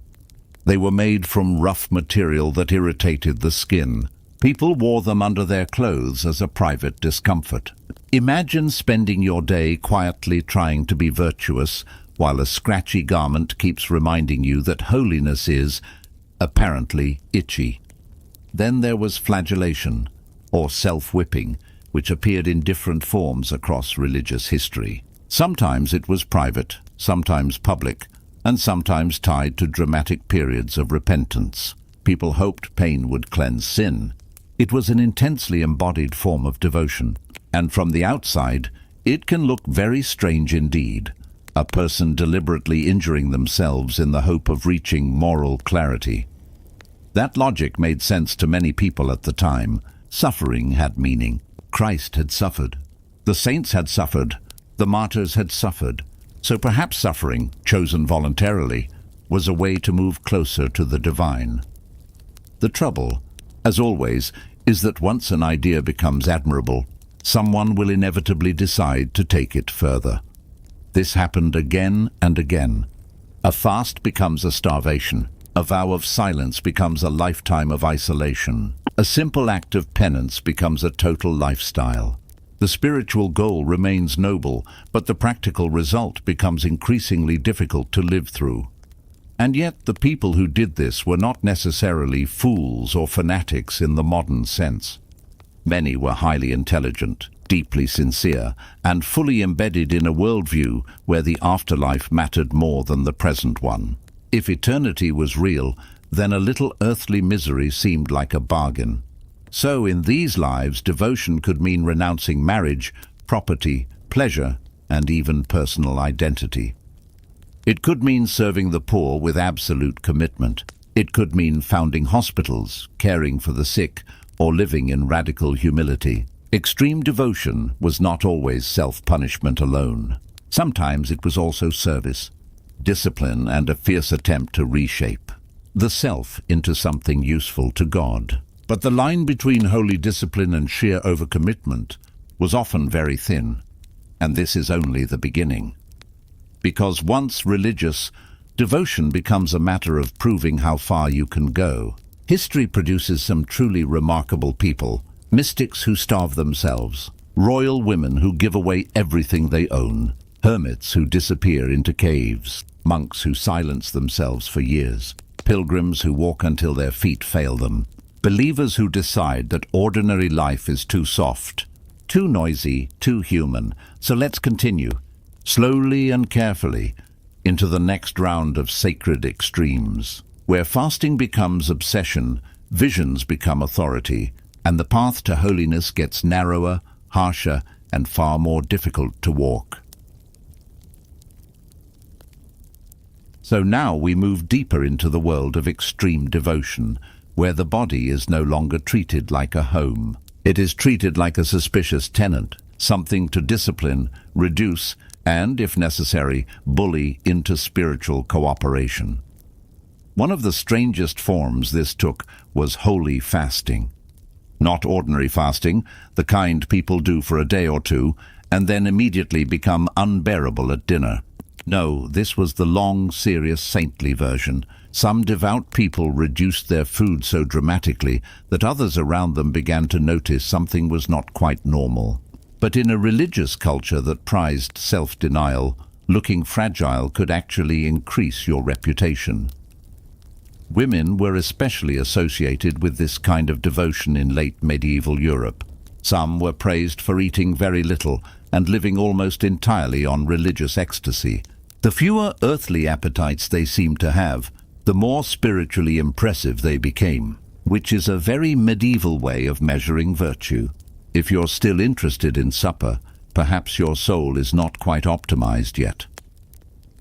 They were made from rough material that irritated the skin. People wore them under their clothes as a private discomfort. Imagine spending your day quietly trying to be virtuous while a scratchy garment keeps reminding you that holiness is, apparently, itchy. Then there was flagellation, or self-whipping, which appeared in different forms across religious history. Sometimes it was private, sometimes public, and sometimes tied to dramatic periods of repentance. People hoped pain would cleanse sin. It was an intensely embodied form of devotion, and from the outside, it can look very strange indeed. A person deliberately injuring themselves in the hope of reaching moral clarity. That logic made sense to many people at the time. Suffering had meaning. Christ had suffered. The saints had suffered. The martyrs had suffered, so perhaps suffering, chosen voluntarily, was a way to move closer to the divine. The trouble, as always, is that once an idea becomes admirable, someone will inevitably decide to take it further. This happened again and again. A fast becomes a starvation. A vow of silence becomes a lifetime of isolation. A simple act of penance becomes a total lifestyle. The spiritual goal remains noble, but the practical result becomes increasingly difficult to live through. And yet the people who did this were not necessarily fools or fanatics in the modern sense. Many were highly intelligent, deeply sincere, and fully embedded in a worldview where the afterlife mattered more than the present one. If eternity was real, then a little earthly misery seemed like a bargain. So in these lives, devotion could mean renouncing marriage, property, pleasure, and even personal identity. It could mean serving the poor with absolute commitment. It could mean founding hospitals, caring for the sick, or living in radical humility. Extreme devotion was not always self-punishment alone. Sometimes it was also service, discipline, and a fierce attempt to reshape the self into something useful to God. But the line between holy discipline and sheer overcommitment was often very thin, and this is only the beginning. Because once religious, devotion becomes a matter of proving how far you can go. History produces some truly remarkable people, mystics who starve themselves, royal women who give away everything they own, hermits who disappear into caves, monks who silence themselves for years, pilgrims who walk until their feet fail them, believers who decide that ordinary life is too soft, too noisy, too human. So let's continue, slowly and carefully, into the next round of sacred extremes, where fasting becomes obsession, visions become authority, and the path to holiness gets narrower, harsher, and far more difficult to walk. So now we move deeper into the world of extreme devotion, where the body is no longer treated like a home. It is treated like a suspicious tenant, something to discipline, reduce, and, if necessary, bully into spiritual cooperation. One of the strangest forms this took was holy fasting. Not ordinary fasting, the kind people do for a day or two, and then immediately become unbearable at dinner. No, this was the long, serious, saintly version. Some devout people reduced their food so dramatically that others around them began to notice something was not quite normal. But in a religious culture that prized self-denial, looking fragile could actually increase your reputation. Women were especially associated with this kind of devotion in late medieval Europe. Some were praised for eating very little and living almost entirely on religious ecstasy. The fewer earthly appetites they seemed to have, the more spiritually impressive they became, which is a very medieval way of measuring virtue. If you're still interested in supper, perhaps your soul is not quite optimized yet.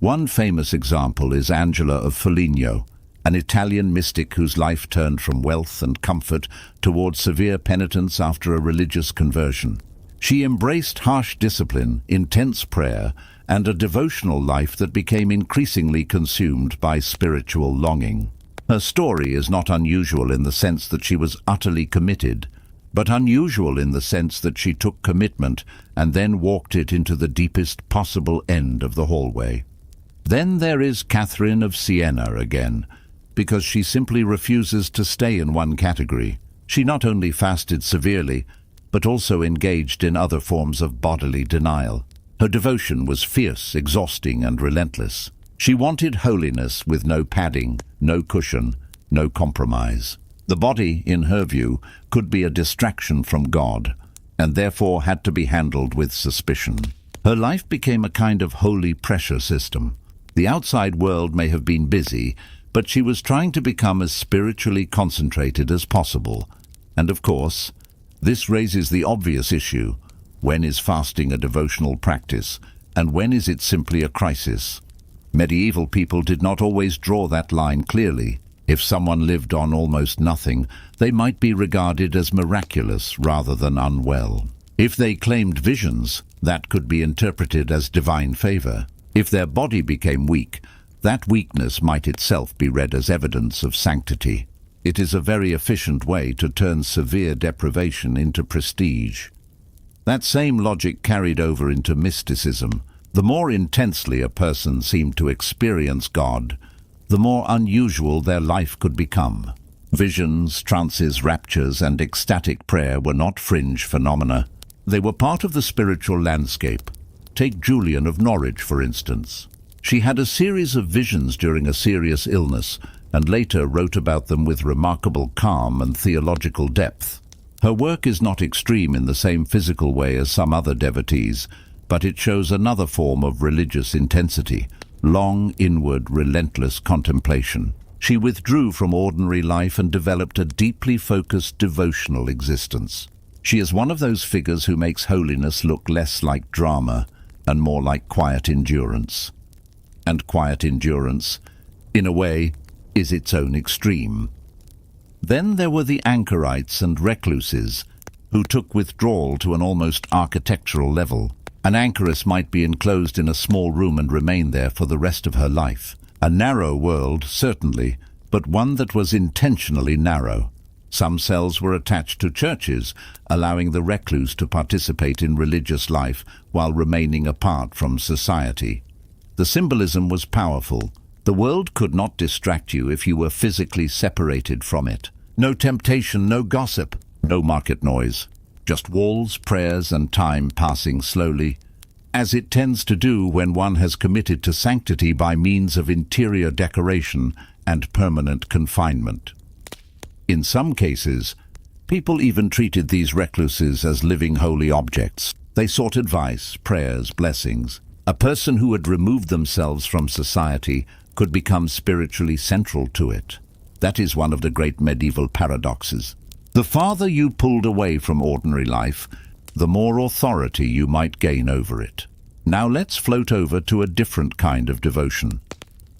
One famous example is Angela of Foligno, an Italian mystic whose life turned from wealth and comfort towards severe penitence after a religious conversion. She embraced harsh discipline, intense prayer, and a devotional life that became increasingly consumed by spiritual longing. Her story is not unusual in the sense that she was utterly committed, but unusual in the sense that she took commitment and then walked it into the deepest possible end of the hallway. Then there is Catherine of Siena again, because she simply refuses to stay in one category. She not only fasted severely, but also engaged in other forms of bodily denial. Her devotion was fierce, exhausting, and relentless. She wanted holiness with no padding, no cushion, no compromise. The body, in her view, could be a distraction from God, and therefore had to be handled with suspicion. Her life became a kind of holy pressure system. The outside world may have been busy, but she was trying to become as spiritually concentrated as possible. And of course, this raises the obvious issue: when is fasting a devotional practice, and when is it simply a crisis? Medieval people did not always draw that line clearly. If someone lived on almost nothing, they might be regarded as miraculous rather than unwell. If they claimed visions, That could be interpreted as divine favor. If their body became weak, that weakness might itself be read as evidence of sanctity. It is a very efficient way to turn severe deprivation into prestige. That same logic carried over into mysticism. The more intensely a person seemed to experience God, the more unusual their life could become. Visions, trances, raptures, and ecstatic prayer were not fringe phenomena. They were part of the spiritual landscape. Take Julian of Norwich, for instance. She had a series of visions during a serious illness, and later wrote about them with remarkable calm and theological depth. Her work is not extreme in the same physical way as some other devotees, but it shows another form of religious intensity, long, inward, relentless contemplation. She withdrew from ordinary life and developed a deeply focused devotional existence. She is one of those figures who makes holiness look less like drama and more like quiet endurance. And quiet endurance, in a way, is its own extreme. Then there were the anchorites and recluses, who took withdrawal to an almost architectural level. An anchoress might be enclosed in a small room and remain there for the rest of her life. A narrow world, certainly, but one that was intentionally narrow. Some cells were attached to churches, allowing the recluse to participate in religious life while remaining apart from society. The symbolism was powerful. The world could not distract you if you were physically separated from it. No temptation, no gossip, no market noise. Just walls, prayers, and time passing slowly, as it tends to do when one has committed to sanctity by means of interior decoration and permanent confinement. In some cases, people even treated these recluses as living holy objects. They sought advice, prayers, blessings. A person who had removed themselves from society could become spiritually central to it. That is one of the great medieval paradoxes. The farther you pulled away from ordinary life, the more authority you might gain over it. Now let's float over to a different kind of devotion.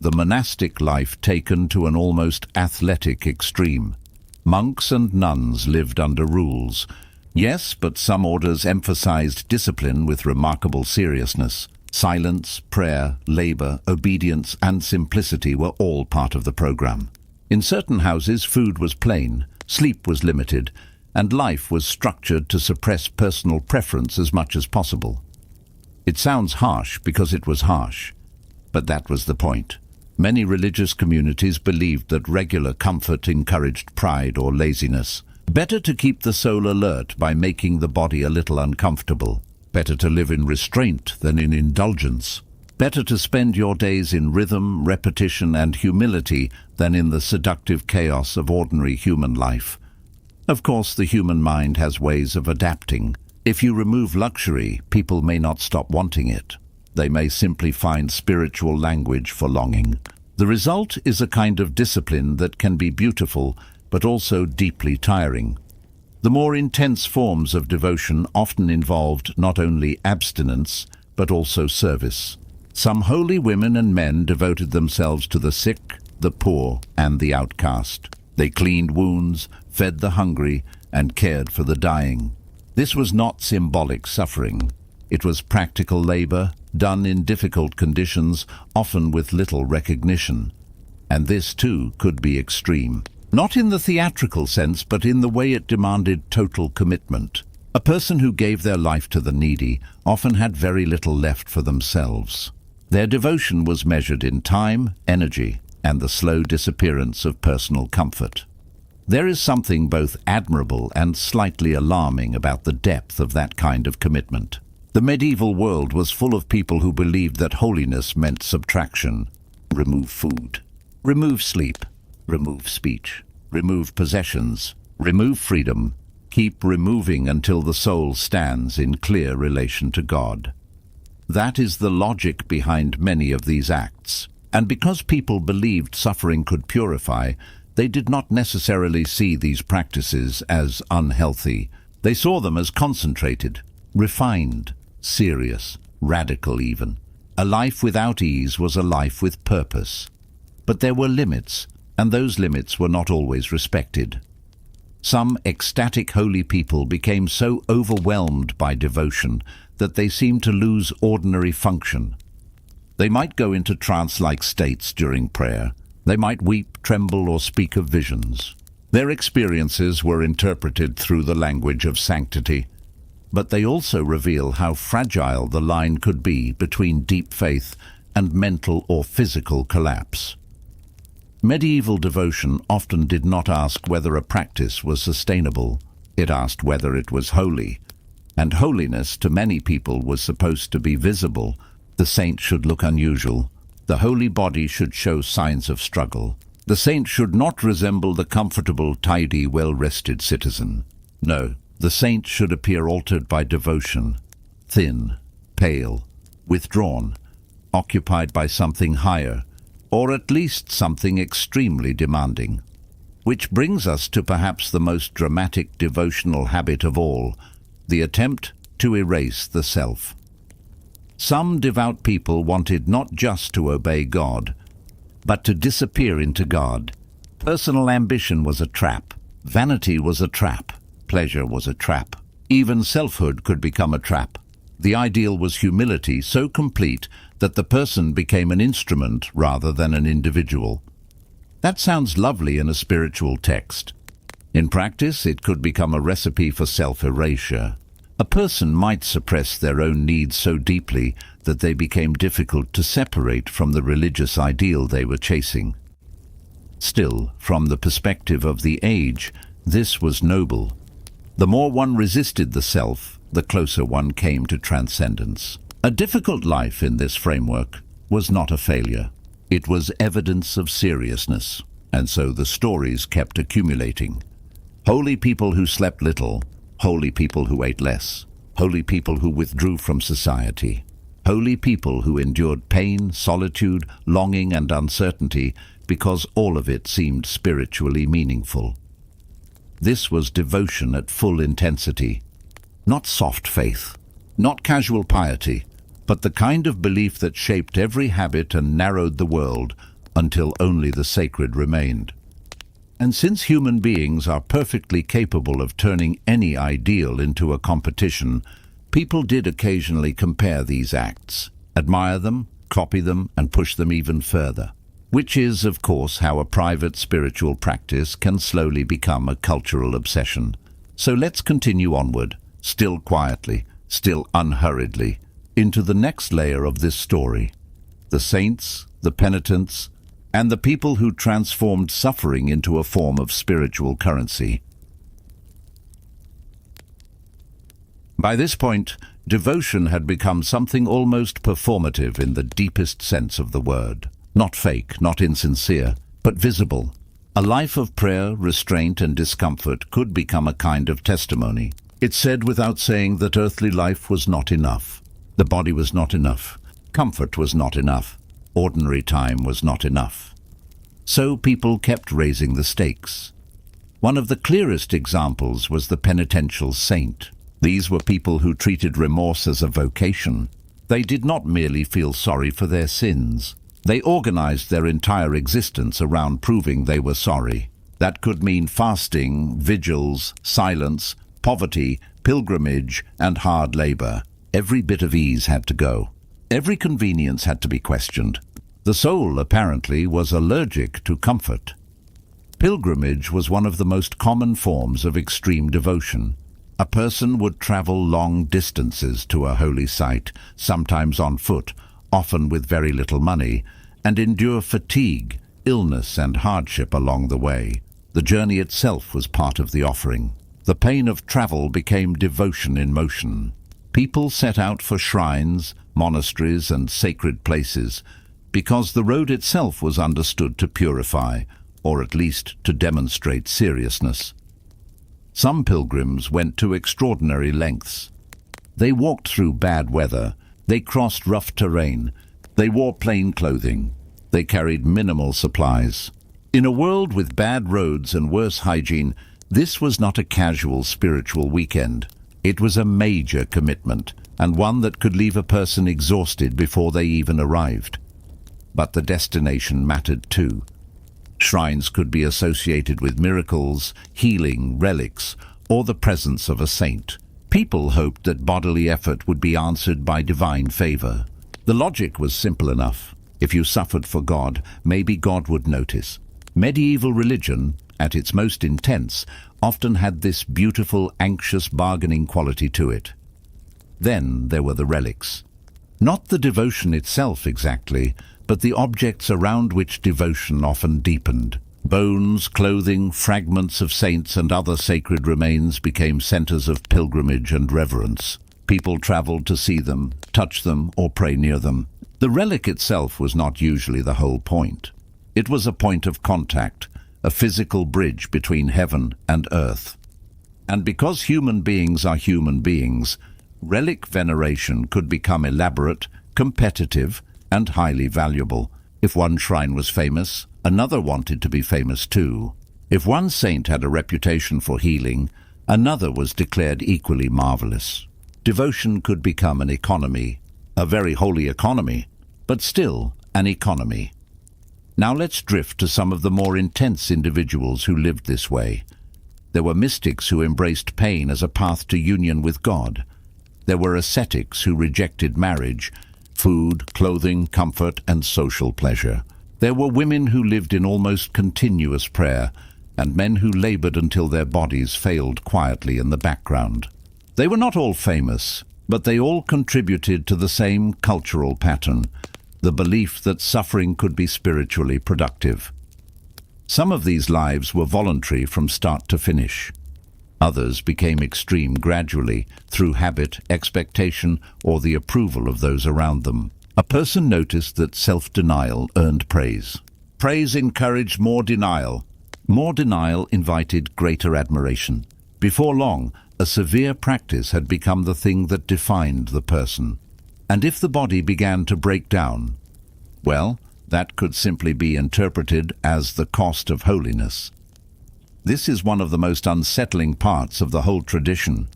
The monastic life taken to an almost athletic extreme. Monks and nuns lived under rules. Yes, but some orders emphasized discipline with remarkable seriousness. Silence, prayer, labor, obedience, and simplicity were all part of the program. In certain houses, food was plain, sleep was limited, and life was structured to suppress personal preference as much as possible. It sounds harsh because it was harsh, but that was the point. Many religious communities believed that regular comfort encouraged pride or laziness. Better to keep the soul alert by making the body a little uncomfortable. Better to live in restraint than in indulgence. Better to spend your days in rhythm, repetition, and humility than in the seductive chaos of ordinary human life. Of course, the human mind has ways of adapting. If you remove luxury, people may not stop wanting it. They may simply find spiritual language for longing. The result is a kind of discipline that can be beautiful, but also deeply tiring. The more intense forms of devotion often involved not only abstinence, but also service. Some holy women and men devoted themselves to the sick, the poor, and the outcast. They cleaned wounds, fed the hungry, and cared for the dying. This was not symbolic suffering. It was practical labor, done in difficult conditions, often with little recognition. And this, too, could be extreme. Not in the theatrical sense, but in the way it demanded total commitment. A person who gave their life to the needy often had very little left for themselves. Their devotion was measured in time, energy, and the slow disappearance of personal comfort. There is something both admirable and slightly alarming about the depth of that kind of commitment. The medieval world was full of people who believed that holiness meant subtraction. Remove food, remove sleep, remove speech, remove possessions, remove freedom, keep removing until the soul stands in clear relation to God. That is the logic behind many of these acts. And because people believed suffering could purify, they did not necessarily see these practices as unhealthy. They saw them as concentrated, refined, serious, radical even. A life without ease was a life with purpose. But there were limits, and those limits were not always respected. Some ecstatic holy people became so overwhelmed by devotion that they seemed to lose ordinary function. They might go into trance-like states during prayer. They might weep, tremble, or speak of visions. Their experiences were interpreted through the language of sanctity, but they also reveal how fragile the line could be between deep faith and mental or physical collapse. Medieval devotion often did not ask whether a practice was sustainable. It asked whether it was holy, and holiness to many people was supposed to be visible. The saint should look unusual. The holy body should show signs of struggle. The saint should not resemble the comfortable, tidy, well-rested citizen. No, the saint should appear altered by devotion, thin, pale, withdrawn, occupied by something higher, or at least something extremely demanding. Which brings us to perhaps the most dramatic devotional habit of all, the attempt to erase the self. Some devout people wanted not just to obey God, but to disappear into God. Personal ambition was a trap. Vanity was a trap. Pleasure was a trap. Even selfhood could become a trap. The ideal was humility so complete that the person became an instrument rather than an individual. That sounds lovely in a spiritual text. In practice, it could become a recipe for self-erasure. A person might suppress their own needs so deeply that they became difficult to separate from the religious ideal they were chasing. Still, from the perspective of the age, this was noble. The more one resisted the self, the closer one came to transcendence. A difficult life in this framework was not a failure. It was evidence of seriousness, and so the stories kept accumulating. Holy people who slept little, holy people who ate less, holy people who withdrew from society, holy people who endured pain, solitude, longing, and uncertainty because all of it seemed spiritually meaningful. This was devotion at full intensity, not soft faith, not casual piety, but the kind of belief that shaped every habit and narrowed the world until only the sacred remained. And since human beings are perfectly capable of turning any ideal into a competition, people did occasionally compare these acts, admire them, copy them, and push them even further. Which is, of course, how a private spiritual practice can slowly become a cultural obsession. So let's continue onward, still quietly, still unhurriedly, into the next layer of this story. The saints, the penitents, and the people who transformed suffering into a form of spiritual currency. By this point, devotion had become something almost performative in the deepest sense of the word. Not fake, not insincere, but visible. A life of prayer, restraint, and discomfort could become a kind of testimony. It said without saying that earthly life was not enough. The body was not enough. Comfort was not enough. Ordinary time was not enough. So people kept raising the stakes. One of the clearest examples was the penitential saint. These were people who treated remorse as a vocation. They did not merely feel sorry for their sins. They organized their entire existence around proving they were sorry. That could mean fasting, vigils, silence, poverty, pilgrimage, and hard labor. Every bit of ease had to go. Every convenience had to be questioned. The soul, apparently, was allergic to comfort. Pilgrimage was one of the most common forms of extreme devotion. A person would travel long distances to a holy site, sometimes on foot, often with very little money, and endure fatigue, illness, and hardship along the way. The journey itself was part of the offering. The pain of travel became devotion in motion. People set out for shrines, monasteries, and sacred places because the road itself was understood to purify, or at least to demonstrate seriousness. Some pilgrims went to extraordinary lengths. They walked through bad weather, they crossed rough terrain, they wore plain clothing, they carried minimal supplies. In a world with bad roads and worse hygiene, this was not a casual spiritual weekend. It was a major commitment, and one that could leave a person exhausted before they even arrived. But the destination mattered too. Shrines could be associated with miracles, healing, relics, or the presence of a saint. People hoped that bodily effort would be answered by divine favor. The logic was simple enough. If you suffered for God, maybe God would notice. Medieval religion, at its most intense, often had this beautiful, anxious bargaining quality to it. Then there were the relics. Not the devotion itself exactly, but the objects around which devotion often deepened. Bones, clothing, fragments of saints and other sacred remains became centers of pilgrimage and reverence. People traveled to see them, touch them, or pray near them. The relic itself was not usually the whole point. It was a point of contact, a physical bridge between heaven and earth. And because human beings are human beings, relic veneration could become elaborate, competitive, and highly valuable. If one shrine was famous, another wanted to be famous too. If one saint had a reputation for healing, another was declared equally marvelous. Devotion could become an economy, a very holy economy, but still an economy. Now let's drift to some of the more intense individuals who lived this way. There were mystics who embraced pain as a path to union with God. There were ascetics who rejected marriage, food, clothing, comfort, and social pleasure. There were women who lived in almost continuous prayer, and men who labored until their bodies failed quietly in the background. They were not all famous, but they all contributed to the same cultural pattern, the belief that suffering could be spiritually productive. Some of these lives were voluntary from start to finish. Others became extreme gradually, through habit, expectation, or the approval of those around them. A person noticed that self-denial earned praise. Praise encouraged more denial. More denial invited greater admiration. Before long, a severe practice had become the thing that defined the person. And if the body began to break down, well, that could simply be interpreted as the cost of holiness. This is one of the most unsettling parts of the whole tradition.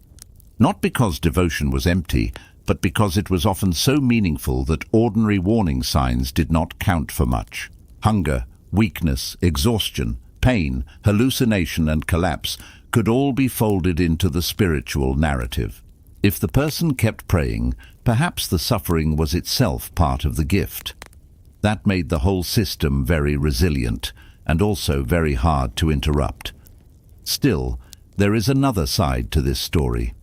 Not because devotion was empty, but because it was often so meaningful that ordinary warning signs did not count for much. Hunger, weakness, exhaustion, pain, hallucination, and collapse could all be folded into the spiritual narrative. If the person kept praying, perhaps the suffering was itself part of the gift. That made the whole system very resilient and also very hard to interrupt. Still, there is another side to this story.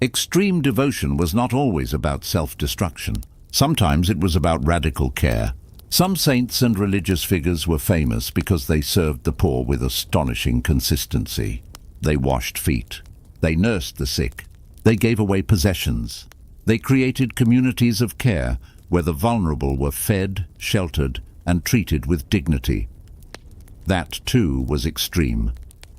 Extreme devotion was not always about self-destruction. Sometimes it was about radical care. Some saints and religious figures were famous because they served the poor with astonishing consistency. They washed feet. They nursed the sick. They gave away possessions. They created communities of care where the vulnerable were fed, sheltered, and treated with dignity. That, too, was extreme.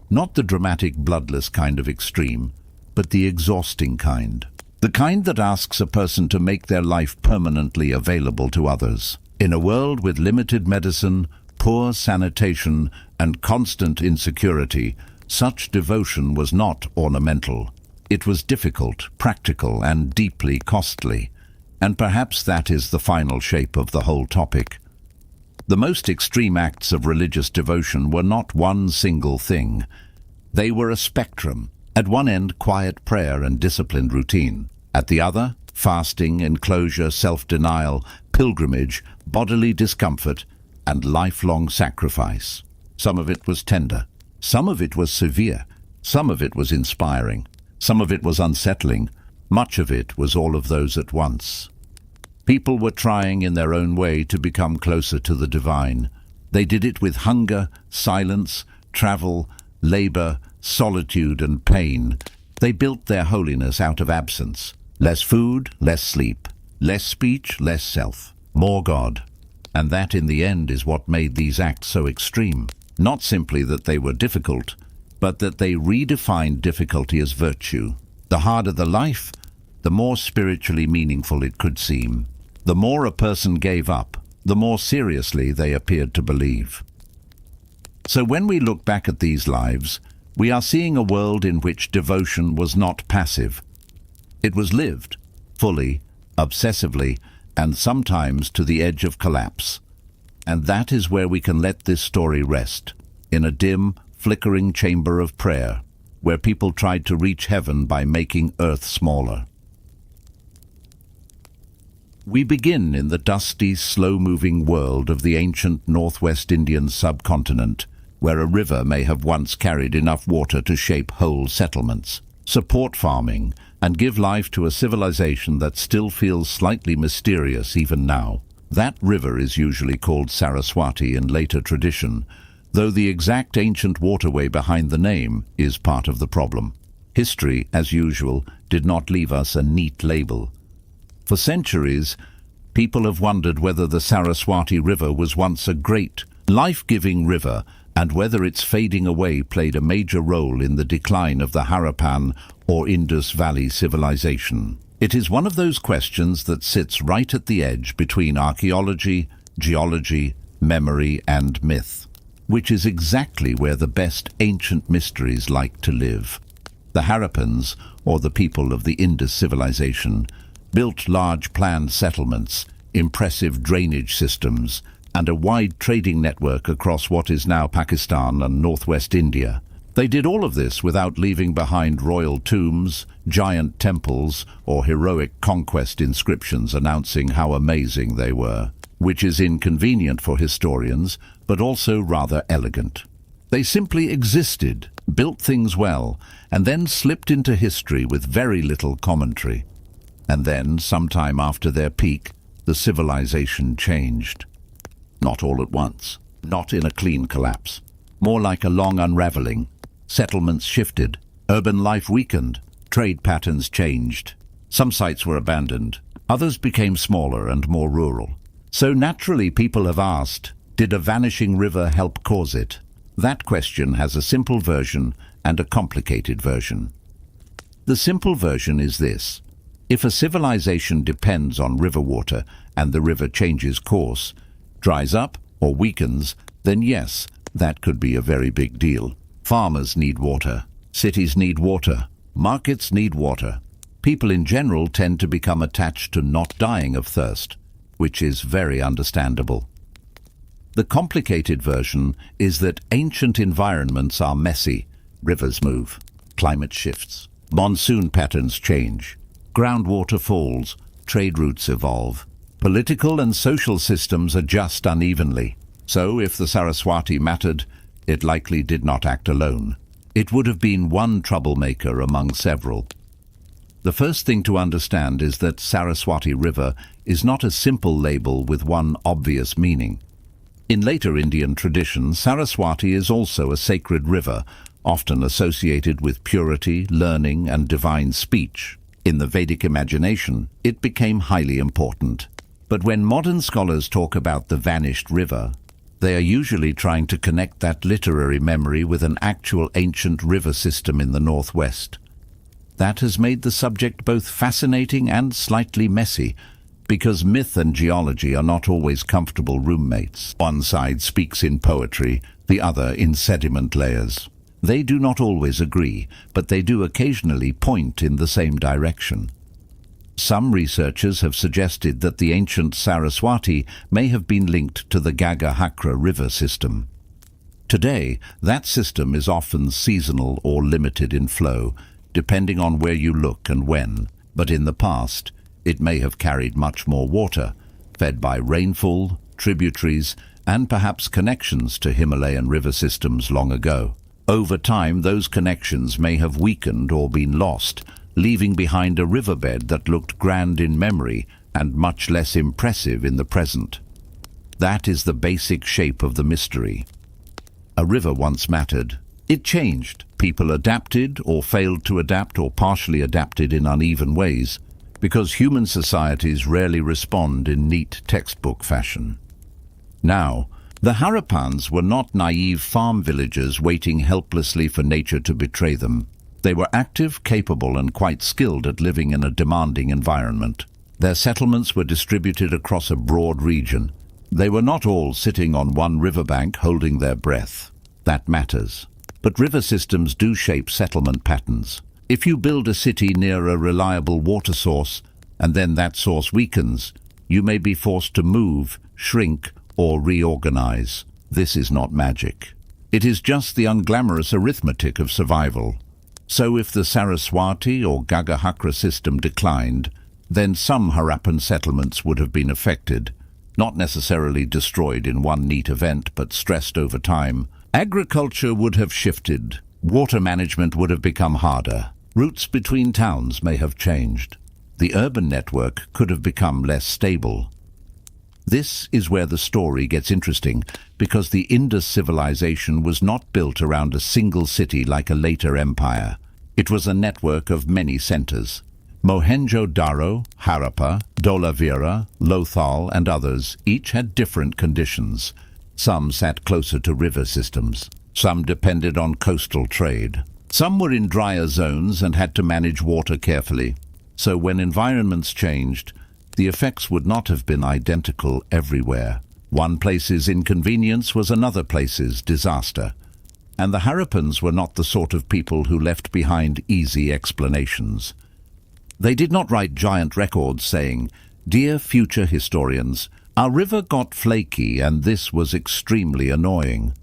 Not the dramatic, bloodless kind of extreme, but the exhausting kind. The kind that asks a person to make their life permanently available to others. In a world with limited medicine, poor sanitation, and constant insecurity, such devotion was not ornamental. It was difficult, practical, and deeply costly. And perhaps that is the final shape of the whole topic. The most extreme acts of religious devotion were not one single thing. They were a spectrum. At one end, quiet prayer and disciplined routine. At the other, fasting, enclosure, self-denial, pilgrimage, bodily discomfort, and lifelong sacrifice. Some of it was tender. Some of it was severe. Some of it was inspiring. Some of it was unsettling. Much of it was all of those at once. People were trying in their own way to become closer to the divine. They did it with hunger, silence, travel, labor, solitude, and pain. They built their holiness out of absence. Less food, less sleep. Less speech, less self. More God. And that, in the end, is what made these acts so extreme. Not simply that they were difficult, but that they redefined difficulty as virtue. The harder the life, the more spiritually meaningful it could seem. The more a person gave up, the more seriously they appeared to believe. So when we look back at these lives, we are seeing a world in which devotion was not passive. It was lived, fully, obsessively, and sometimes to the edge of collapse. And that is where we can let this story rest, in a dim, flickering chamber of prayer. where people tried to reach heaven by making Earth smaller. We begin in the dusty, slow-moving world of the ancient northwest Indian subcontinent, where a river may have once carried enough water to shape whole settlements, support farming, and give life to a civilization that still feels slightly mysterious even now. That river is usually called Saraswati in later tradition, though the exact ancient waterway behind the name is part of the problem. History, as usual, did not leave us a neat label. For centuries, people have wondered whether the Saraswati River was once a great, life-giving river, and whether its fading away played a major role in the decline of the Harappan or Indus Valley civilization. It is one of those questions that sits right at the edge between archaeology, geology, memory, and myth, which is exactly where the best ancient mysteries like to live. The Harappans, or the people of the Indus civilization, built large planned settlements, impressive drainage systems, and a wide trading network across what is now Pakistan and northwest India. They did all of this without leaving behind royal tombs, giant temples, or heroic conquest inscriptions announcing how amazing they were, which is inconvenient for historians, but also rather elegant. They simply existed, built things well, and then slipped into history with very little commentary. And then, sometime after their peak, the civilization changed. Not all at once, not in a clean collapse. More like a long unraveling. Settlements shifted, urban life weakened, trade patterns changed. Some sites were abandoned, others became smaller and more rural. So naturally people have asked, did a vanishing river help cause it? That question has a simple version and a complicated version. The simple version is this. If a civilization depends on river water and the river changes course, dries up or weakens, then yes, that could be a very big deal. Farmers need water, cities need water, markets need water. People in general tend to become attached to not dying of thirst, which is very understandable. The complicated version is that ancient environments are messy. Rivers move, climate shifts, monsoon patterns change. Groundwater falls, trade routes evolve. Political and social systems adjust unevenly. So if the Saraswati mattered, it likely did not act alone. It would have been one troublemaker among several. The first thing to understand is that Saraswati River is not a simple label with one obvious meaning. In later Indian tradition, Saraswati is also a sacred river, often associated with purity, learning, and divine speech. In the Vedic imagination, it became highly important. But when modern scholars talk about the vanished river, they are usually trying to connect that literary memory with an actual ancient river system in the northwest. That has made the subject both fascinating and slightly messy, because myth and geology are not always comfortable roommates. One side speaks in poetry, the other in sediment layers. They do not always agree, but they do occasionally point in the same direction. Some researchers have suggested that the ancient Saraswati may have been linked to the Ganga-Hakra river system. Today, that system is often seasonal or limited in flow, depending on where you look and when, but in the past, it may have carried much more water, fed by rainfall, tributaries, and perhaps connections to Himalayan river systems long ago. Over time, those connections may have weakened or been lost, leaving behind a riverbed that looked grand in memory and much less impressive in the present. That is the basic shape of the mystery. A river once mattered. It changed. People adapted or failed to adapt or partially adapted in uneven ways, because human societies rarely respond in neat textbook fashion. Now, the Harappans were not naive farm villagers waiting helplessly for nature to betray them. They were active, capable, and quite skilled at living in a demanding environment. Their settlements were distributed across a broad region. They were not all sitting on one riverbank holding their breath. That matters. But river systems do shape settlement patterns. If you build a city near a reliable water source, and then that source weakens, you may be forced to move, shrink, or reorganize. This is not magic. It is just the unglamorous arithmetic of survival. So if the Saraswati or Gagahakra system declined, then some Harappan settlements would have been affected, not necessarily destroyed in one neat event, but stressed over time. Agriculture would have shifted, water management would have become harder, routes between towns may have changed. The urban network could have become less stable. This is where the story gets interesting, because the Indus civilization was not built around a single city like a later empire. It was a network of many centers. Mohenjo-Daro, Harappa, Dholavira, Lothal, and others each had different conditions. Some sat closer to river systems. Some depended on coastal trade. Some were in drier zones and had to manage water carefully. So when environments changed, the effects would not have been identical everywhere. One place's inconvenience was another place's disaster. And the Harappans were not the sort of people who left behind easy explanations. They did not write giant records saying, "Dear future historians, our river got flaky and this was extremely annoying."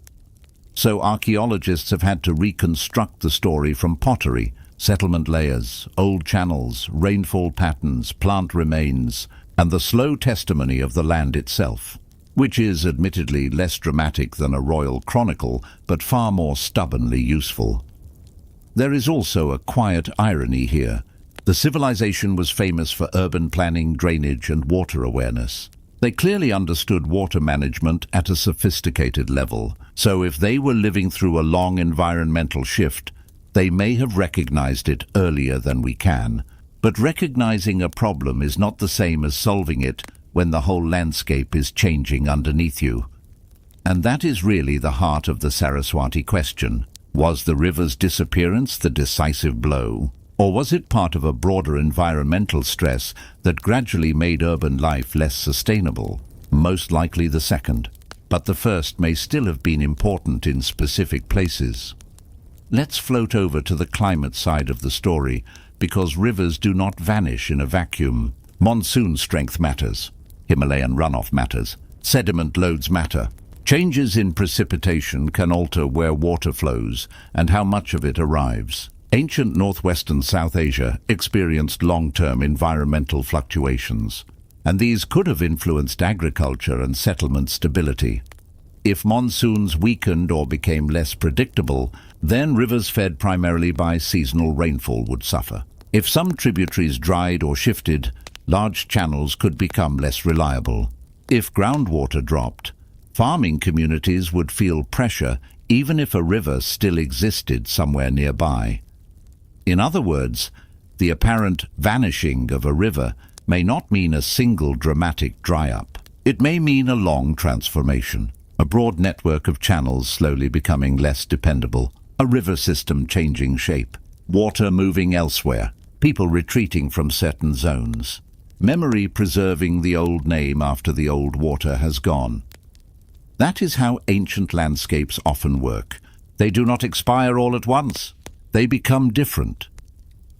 So archaeologists have had to reconstruct the story from pottery, settlement layers, old channels, rainfall patterns, plant remains, and the slow testimony of the land itself, which is admittedly less dramatic than a royal chronicle, but far more stubbornly useful. There is also a quiet irony here. The civilization was famous for urban planning, drainage, and water awareness. They clearly understood water management at a sophisticated level, so if they were living through a long environmental shift, they may have recognized it earlier than we can. But recognizing a problem is not the same as solving it when the whole landscape is changing underneath you. And that is really the heart of the Saraswati question. Was the river's disappearance the decisive blow? Or was it part of a broader environmental stress that gradually made urban life less sustainable? Most likely the second. But the first may still have been important in specific places. Let's float over to the climate side of the story, because rivers do not vanish in a vacuum. Monsoon strength matters. Himalayan runoff matters. Sediment loads matter. Changes in precipitation can alter where water flows and how much of it arrives. Ancient northwestern South Asia experienced long-term environmental fluctuations, and these could have influenced agriculture and settlement stability. If monsoons weakened or became less predictable, then rivers fed primarily by seasonal rainfall would suffer. If some tributaries dried or shifted, large channels could become less reliable. If groundwater dropped, farming communities would feel pressure even if a river still existed somewhere nearby. In other words, the apparent vanishing of a river may not mean a single dramatic dry-up. It may mean a long transformation, a broad network of channels slowly becoming less dependable, a river system changing shape, water moving elsewhere, people retreating from certain zones, memory preserving the old name after the old water has gone. That is how ancient landscapes often work. They do not expire all at once. They become different.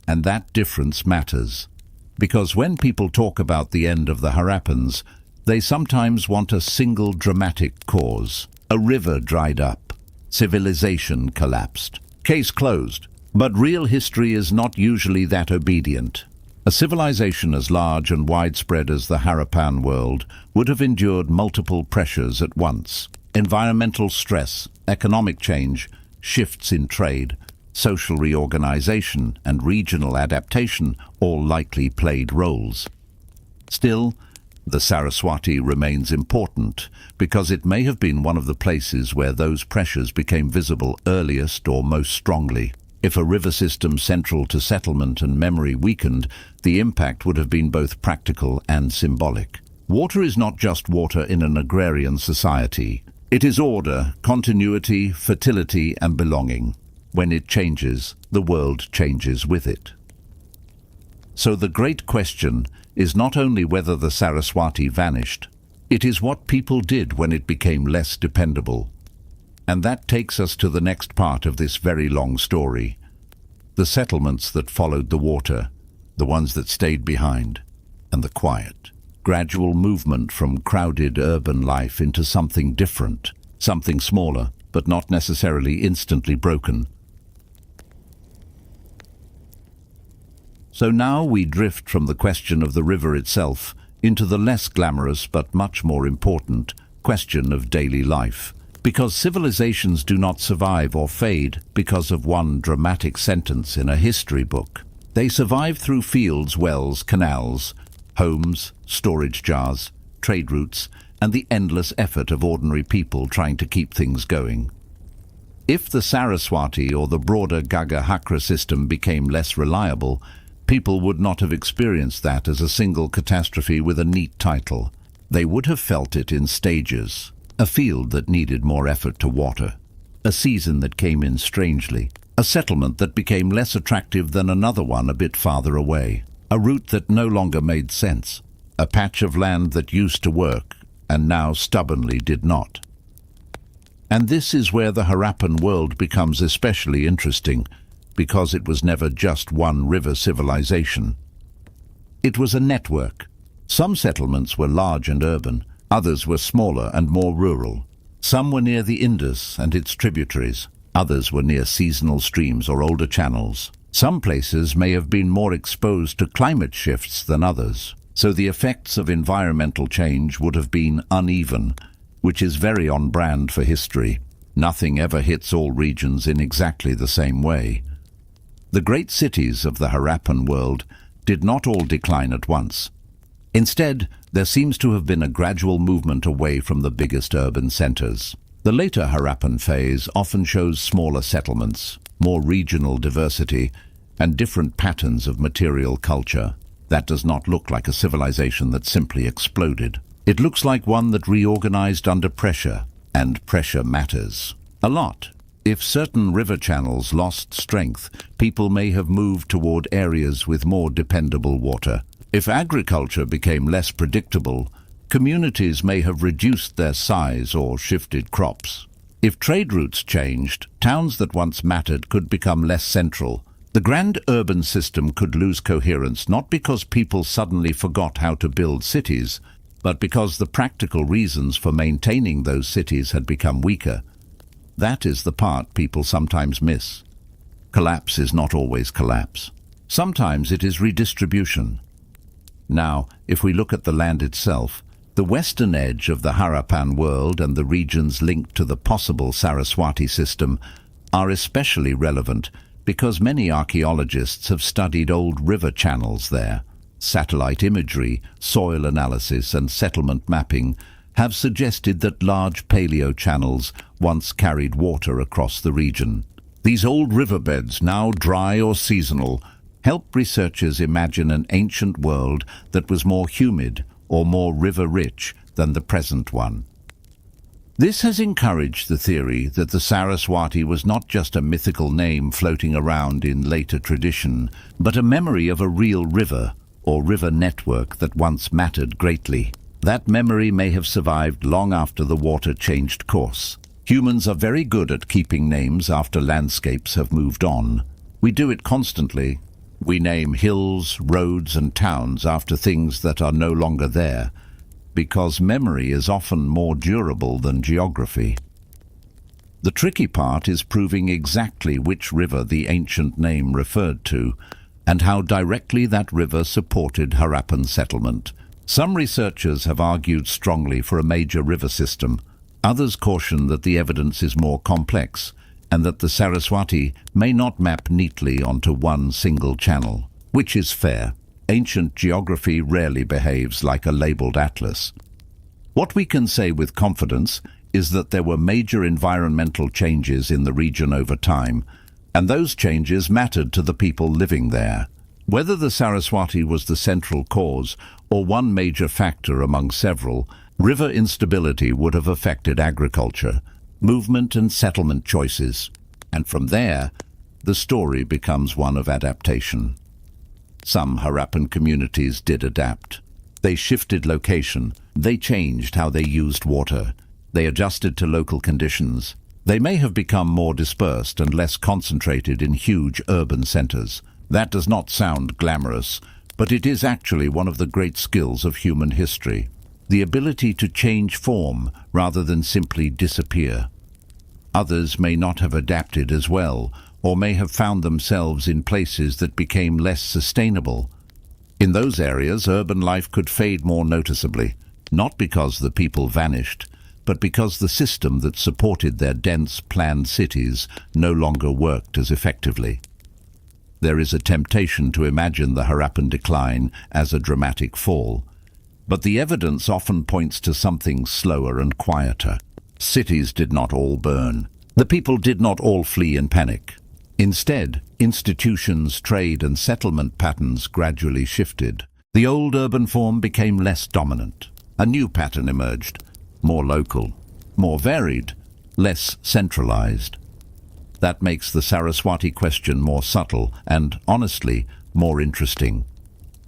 And that difference matters. Because when people talk about the end of the Harappans, they sometimes want a single dramatic cause. A river dried up. Civilization collapsed. Case closed. But real history is not usually that obedient. A civilization as large and widespread as the Harappan world would have endured multiple pressures at once. Environmental stress, economic change, shifts in trade, social reorganization, and regional adaptation all likely played roles. Still, the Saraswati remains important because it may have been one of the places where those pressures became visible earliest or most strongly. If a river system central to settlement and memory weakened, the impact would have been both practical and symbolic. Water is not just water in an agrarian society. It is order, continuity, fertility, and belonging. When it changes, the world changes with it. So the great question is not only whether the Saraswati vanished, it is what people did when it became less dependable. And that takes us to the next part of this very long story. The settlements that followed the water, the ones that stayed behind, and the quiet, gradual movement from crowded urban life into something different, something smaller, but not necessarily instantly broken. So now we drift from the question of the river itself into the less glamorous but much more important question of daily life. Because civilizations do not survive or fade because of one dramatic sentence in a history book. They survive through fields, wells, canals, homes, storage jars, trade routes, and the endless effort of ordinary people trying to keep things going. If the Saraswati or the broader Gagahakra system became less reliable, people would not have experienced that as a single catastrophe with a neat title. They would have felt it in stages. A field that needed more effort to water, a season that came in strangely, a settlement that became less attractive than another one a bit farther away, a route that no longer made sense, a patch of land that used to work and now stubbornly did not. And this is where the Harappan world becomes especially interesting, because it was never just one river civilization. It was a network. Some settlements were large and urban, others were smaller and more rural. Some were near the Indus and its tributaries. Others were near seasonal streams or older channels. Some places may have been more exposed to climate shifts than others, so the effects of environmental change would have been uneven, which is very on brand for history. Nothing ever hits all regions in exactly the same way. The great cities of the Harappan world did not all decline at once. Instead, there seems to have been a gradual movement away from the biggest urban centers. The later Harappan phase often shows smaller settlements, more regional diversity, and different patterns of material culture. That does not look like a civilization that simply exploded. It looks like one that reorganized under pressure, and pressure matters a lot. If certain river channels lost strength, people may have moved toward areas with more dependable water. If agriculture became less predictable, communities may have reduced their size or shifted crops. If trade routes changed, towns that once mattered could become less central. The grand urban system could lose coherence not because people suddenly forgot how to build cities, but because the practical reasons for maintaining those cities had become weaker. That is the part people sometimes miss. Collapse is not always collapse. Sometimes it is redistribution. Now, if we look at the land itself, the western edge of the Harappan world and the regions linked to the possible Saraswati system are especially relevant because many archaeologists have studied old river channels there. Satellite imagery, soil analysis, and settlement mapping have suggested that large paleo channels once carried water across the region. These old riverbeds, now dry or seasonal, help researchers imagine an ancient world that was more humid or more river-rich than the present one. This has encouraged the theory that the Saraswati was not just a mythical name floating around in later tradition, but a memory of a real river or river network that once mattered greatly. That memory may have survived long after the water changed course. Humans are very good at keeping names after landscapes have moved on. We do it constantly. We name hills, roads, and towns after things that are no longer there, because memory is often more durable than geography. The tricky part is proving exactly which river the ancient name referred to, and how directly that river supported Harappan settlement. Some researchers have argued strongly for a major river system. Others caution that the evidence is more complex, and that the Saraswati may not map neatly onto one single channel, which is fair. Ancient geography rarely behaves like a labeled atlas. What we can say with confidence is that there were major environmental changes in the region over time, and those changes mattered to the people living there. Whether the Saraswati was the central cause or one major factor among several, river instability would have affected agriculture, movement and settlement choices, and from there, the story becomes one of adaptation. Some Harappan communities did adapt. They shifted location, they changed how they used water, they adjusted to local conditions. They may have become more dispersed and less concentrated in huge urban centers. That does not sound glamorous, but it is actually one of the great skills of human history. The ability to change form rather than simply disappear. Others may not have adapted as well, or may have found themselves in places that became less sustainable. In those areas, urban life could fade more noticeably, not because the people vanished, but because the system that supported their dense, planned cities no longer worked as effectively. There is a temptation to imagine the Harappan decline as a dramatic fall, but the evidence often points to something slower and quieter. Cities did not all burn. The people did not all flee in panic. Instead, institutions, trade and settlement patterns gradually shifted. The old urban form became less dominant. A new pattern emerged, more local, more varied, less centralized. That makes the Saraswati question more subtle and, honestly, more interesting.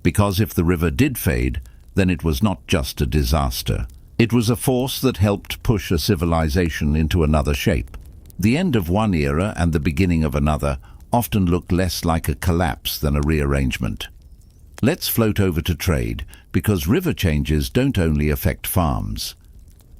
Because if the river did fade, then it was not just a disaster. It was a force that helped push a civilization into another shape. The end of one era and the beginning of another often look less like a collapse than a rearrangement. Let's float over to trade, because river changes don't only affect farms.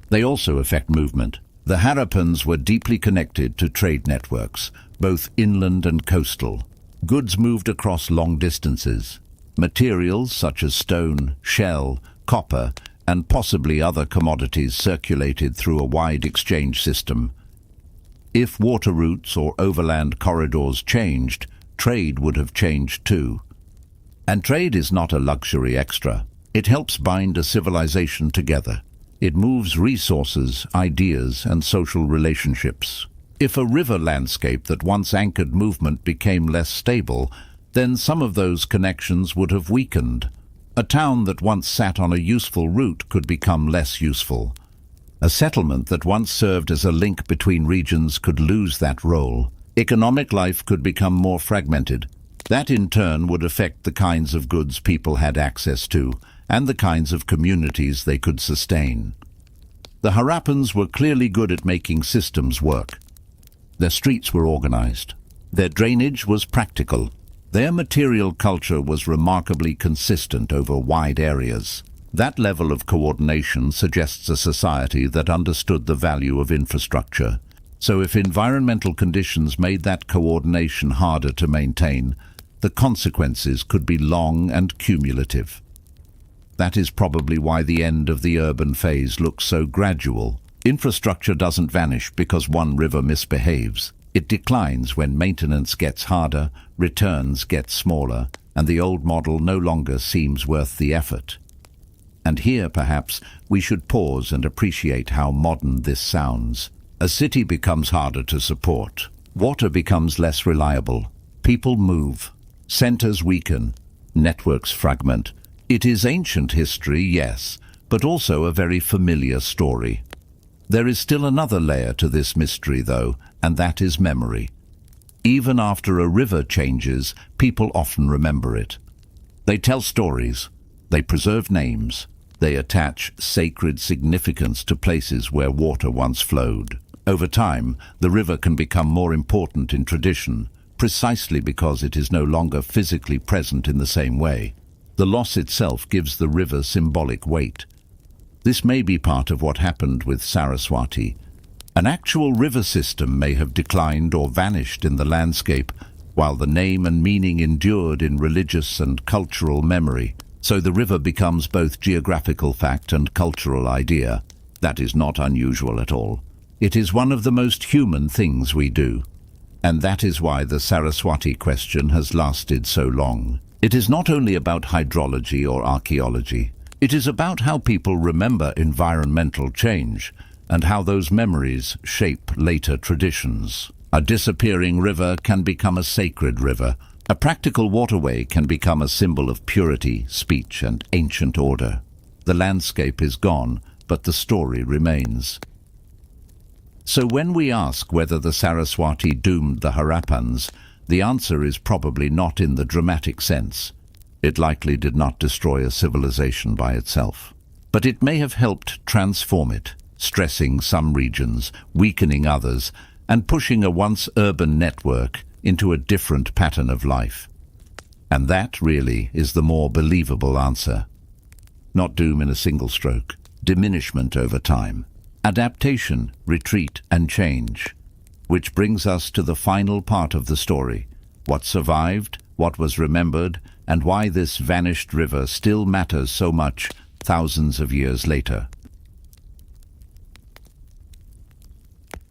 They also affect movement. The Harappans were deeply connected to trade networks, both inland and coastal. Goods moved across long distances. Materials such as stone, shell, copper, and possibly other commodities circulated through a wide exchange system. If water routes or overland corridors changed, trade would have changed too. And trade is not a luxury extra. It helps bind a civilization together. It moves resources, ideas, and social relationships. If a river landscape that once anchored movement became less stable, then some of those connections would have weakened. A town that once sat on a useful route could become less useful. A settlement that once served as a link between regions could lose that role. Economic life could become more fragmented. That in turn would affect the kinds of goods people had access to and the kinds of communities they could sustain. The Harappans were clearly good at making systems work. Their streets were organized. Their drainage was practical. Their material culture was remarkably consistent over wide areas. That level of coordination suggests a society that understood the value of infrastructure. So if environmental conditions made that coordination harder to maintain, the consequences could be long and cumulative. That is probably why the end of the urban phase looks so gradual. Infrastructure doesn't vanish because one river misbehaves. It declines when maintenance gets harder, returns get smaller, and the old model no longer seems worth the effort. And here, perhaps, we should pause and appreciate how modern this sounds. A city becomes harder to support. Water becomes less reliable. People move. Centers weaken. Networks fragment. It is ancient history, yes, but also a very familiar story. There is still another layer to this mystery, though, and that is memory. Even after a river changes, people often remember it. They tell stories. They preserve names. They attach sacred significance to places where water once flowed. Over time, the river can become more important in tradition, precisely because it is no longer physically present in the same way. The loss itself gives the river symbolic weight. This may be part of what happened with Saraswati. An actual river system may have declined or vanished in the landscape, while the name and meaning endured in religious and cultural memory. So the river becomes both geographical fact and cultural idea. That is not unusual at all. It is one of the most human things we do. And that is why the Saraswati question has lasted so long. It is not only about hydrology or archaeology. It is about how people remember environmental change and how those memories shape later traditions. A disappearing river can become a sacred river. A practical waterway can become a symbol of purity, speech, and ancient order. The landscape is gone, but the story remains. So when we ask whether the Saraswati doomed the Harappans, the answer is probably not in the dramatic sense. It likely did not destroy a civilization by itself. But it may have helped transform it, stressing some regions, weakening others, and pushing a once urban network into a different pattern of life. And that, really, is the more believable answer. Not doom in a single stroke, diminishment over time, adaptation, retreat, and change. Which brings us to the final part of the story. What survived, what was remembered, and why this vanished river still matters so much thousands of years later.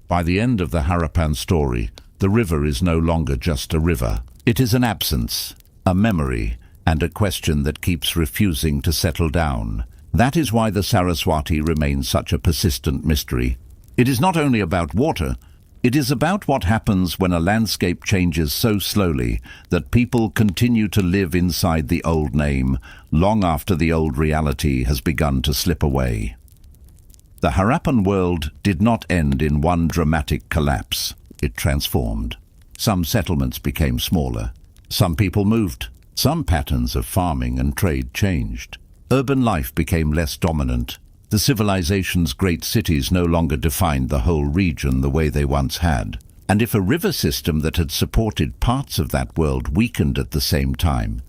By the end of the Harappan story, the river is no longer just a river. It is an absence, a memory, and a question that keeps refusing to settle down. That is why the Saraswati remains such a persistent mystery. It is not only about water, it is about what happens when a landscape changes so slowly that people continue to live inside the old name long after the old reality has begun to slip away. The Harappan world did not end in one dramatic collapse. It transformed. Some settlements became smaller. Some people moved. Some patterns of farming and trade changed. Urban life became less dominant. The civilization's great cities no longer defined the whole region the way they once had. And if a river system that had supported parts of that world weakened at the same time,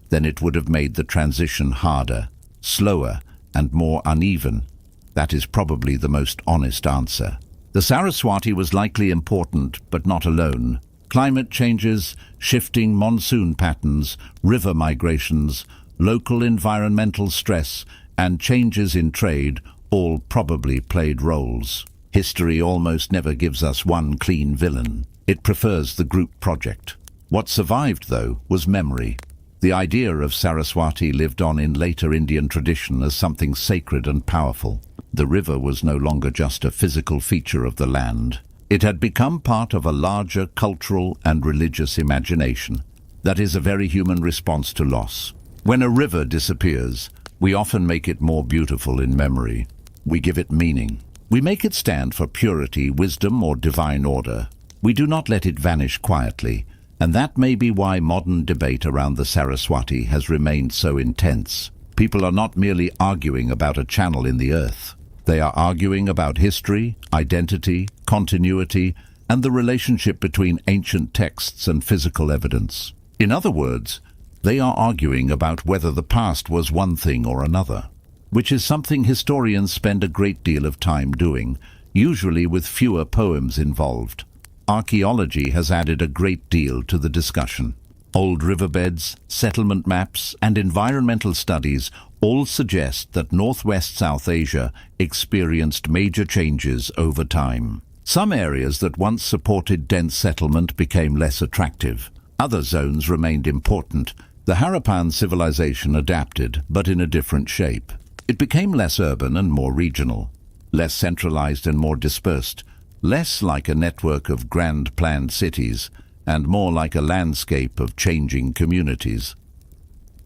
then it would have made the transition harder, slower, and more uneven. That is probably the most honest answer. The Saraswati was likely important, but not alone. Climate changes, shifting monsoon patterns, river migrations, local environmental stress, and changes in trade all probably played roles. History almost never gives us one clean villain. It prefers the group project. What survived, though, was memory. The idea of Saraswati lived on in later Indian tradition as something sacred and powerful. The river was no longer just a physical feature of the land. It had become part of a larger cultural and religious imagination. That is a very human response to loss. When a river disappears, we often make it more beautiful in memory. We give it meaning. We make it stand for purity, wisdom, or divine order. We do not let it vanish quietly, and that may be why modern debate around the Saraswati has remained so intense. People are not merely arguing about a channel in the earth. They are arguing about history, identity, continuity, and the relationship between ancient texts and physical evidence. In other words, they are arguing about whether the past was one thing or another, which is something historians spend a great deal of time doing, usually with fewer poems involved. Archaeology has added a great deal to the discussion. Old riverbeds, settlement maps, and environmental studies all suggest that Northwest South Asia experienced major changes over time. Some areas that once supported dense settlement became less attractive. Other zones remained important. The Harappan civilization adapted, but in a different shape. It became less urban and more regional, less centralized and more dispersed, less like a network of grand planned cities, and more like a landscape of changing communities.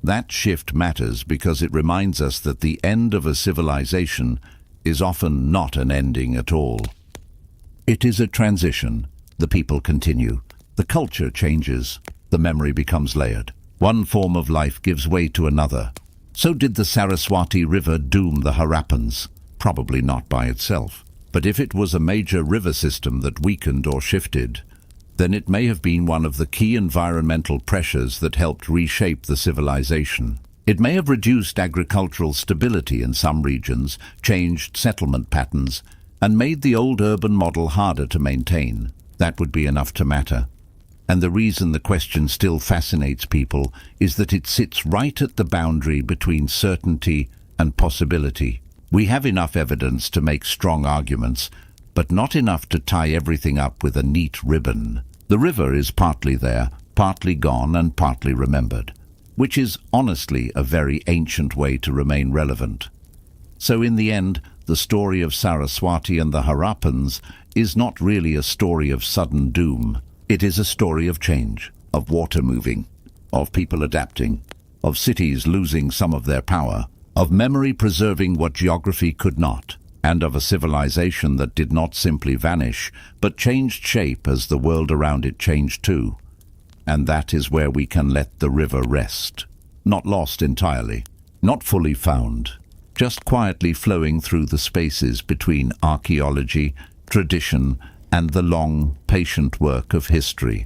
That shift matters because it reminds us that the end of a civilization is often not an ending at all. It is a transition. The people continue. The culture changes. The memory becomes layered. One form of life gives way to another. So did the Saraswati River doom the Harappans? Probably not by itself. But if it was a major river system that weakened or shifted, then it may have been one of the key environmental pressures that helped reshape the civilization. It may have reduced agricultural stability in some regions, changed settlement patterns, and made the old urban model harder to maintain. That would be enough to matter. And the reason the question still fascinates people is that it sits right at the boundary between certainty and possibility. We have enough evidence to make strong arguments, but not enough to tie everything up with a neat ribbon. The river is partly there, partly gone, and partly remembered, which is honestly a very ancient way to remain relevant. So in the end, the story of Saraswati and the Harappans is not really a story of sudden doom. It is a story of change, of water moving, of people adapting, of cities losing some of their power, of memory preserving what geography could not, and of a civilization that did not simply vanish, but changed shape as the world around it changed too. And that is where we can let the river rest. Not lost entirely, not fully found, just quietly flowing through the spaces between archaeology, tradition, and the long, patient work of history.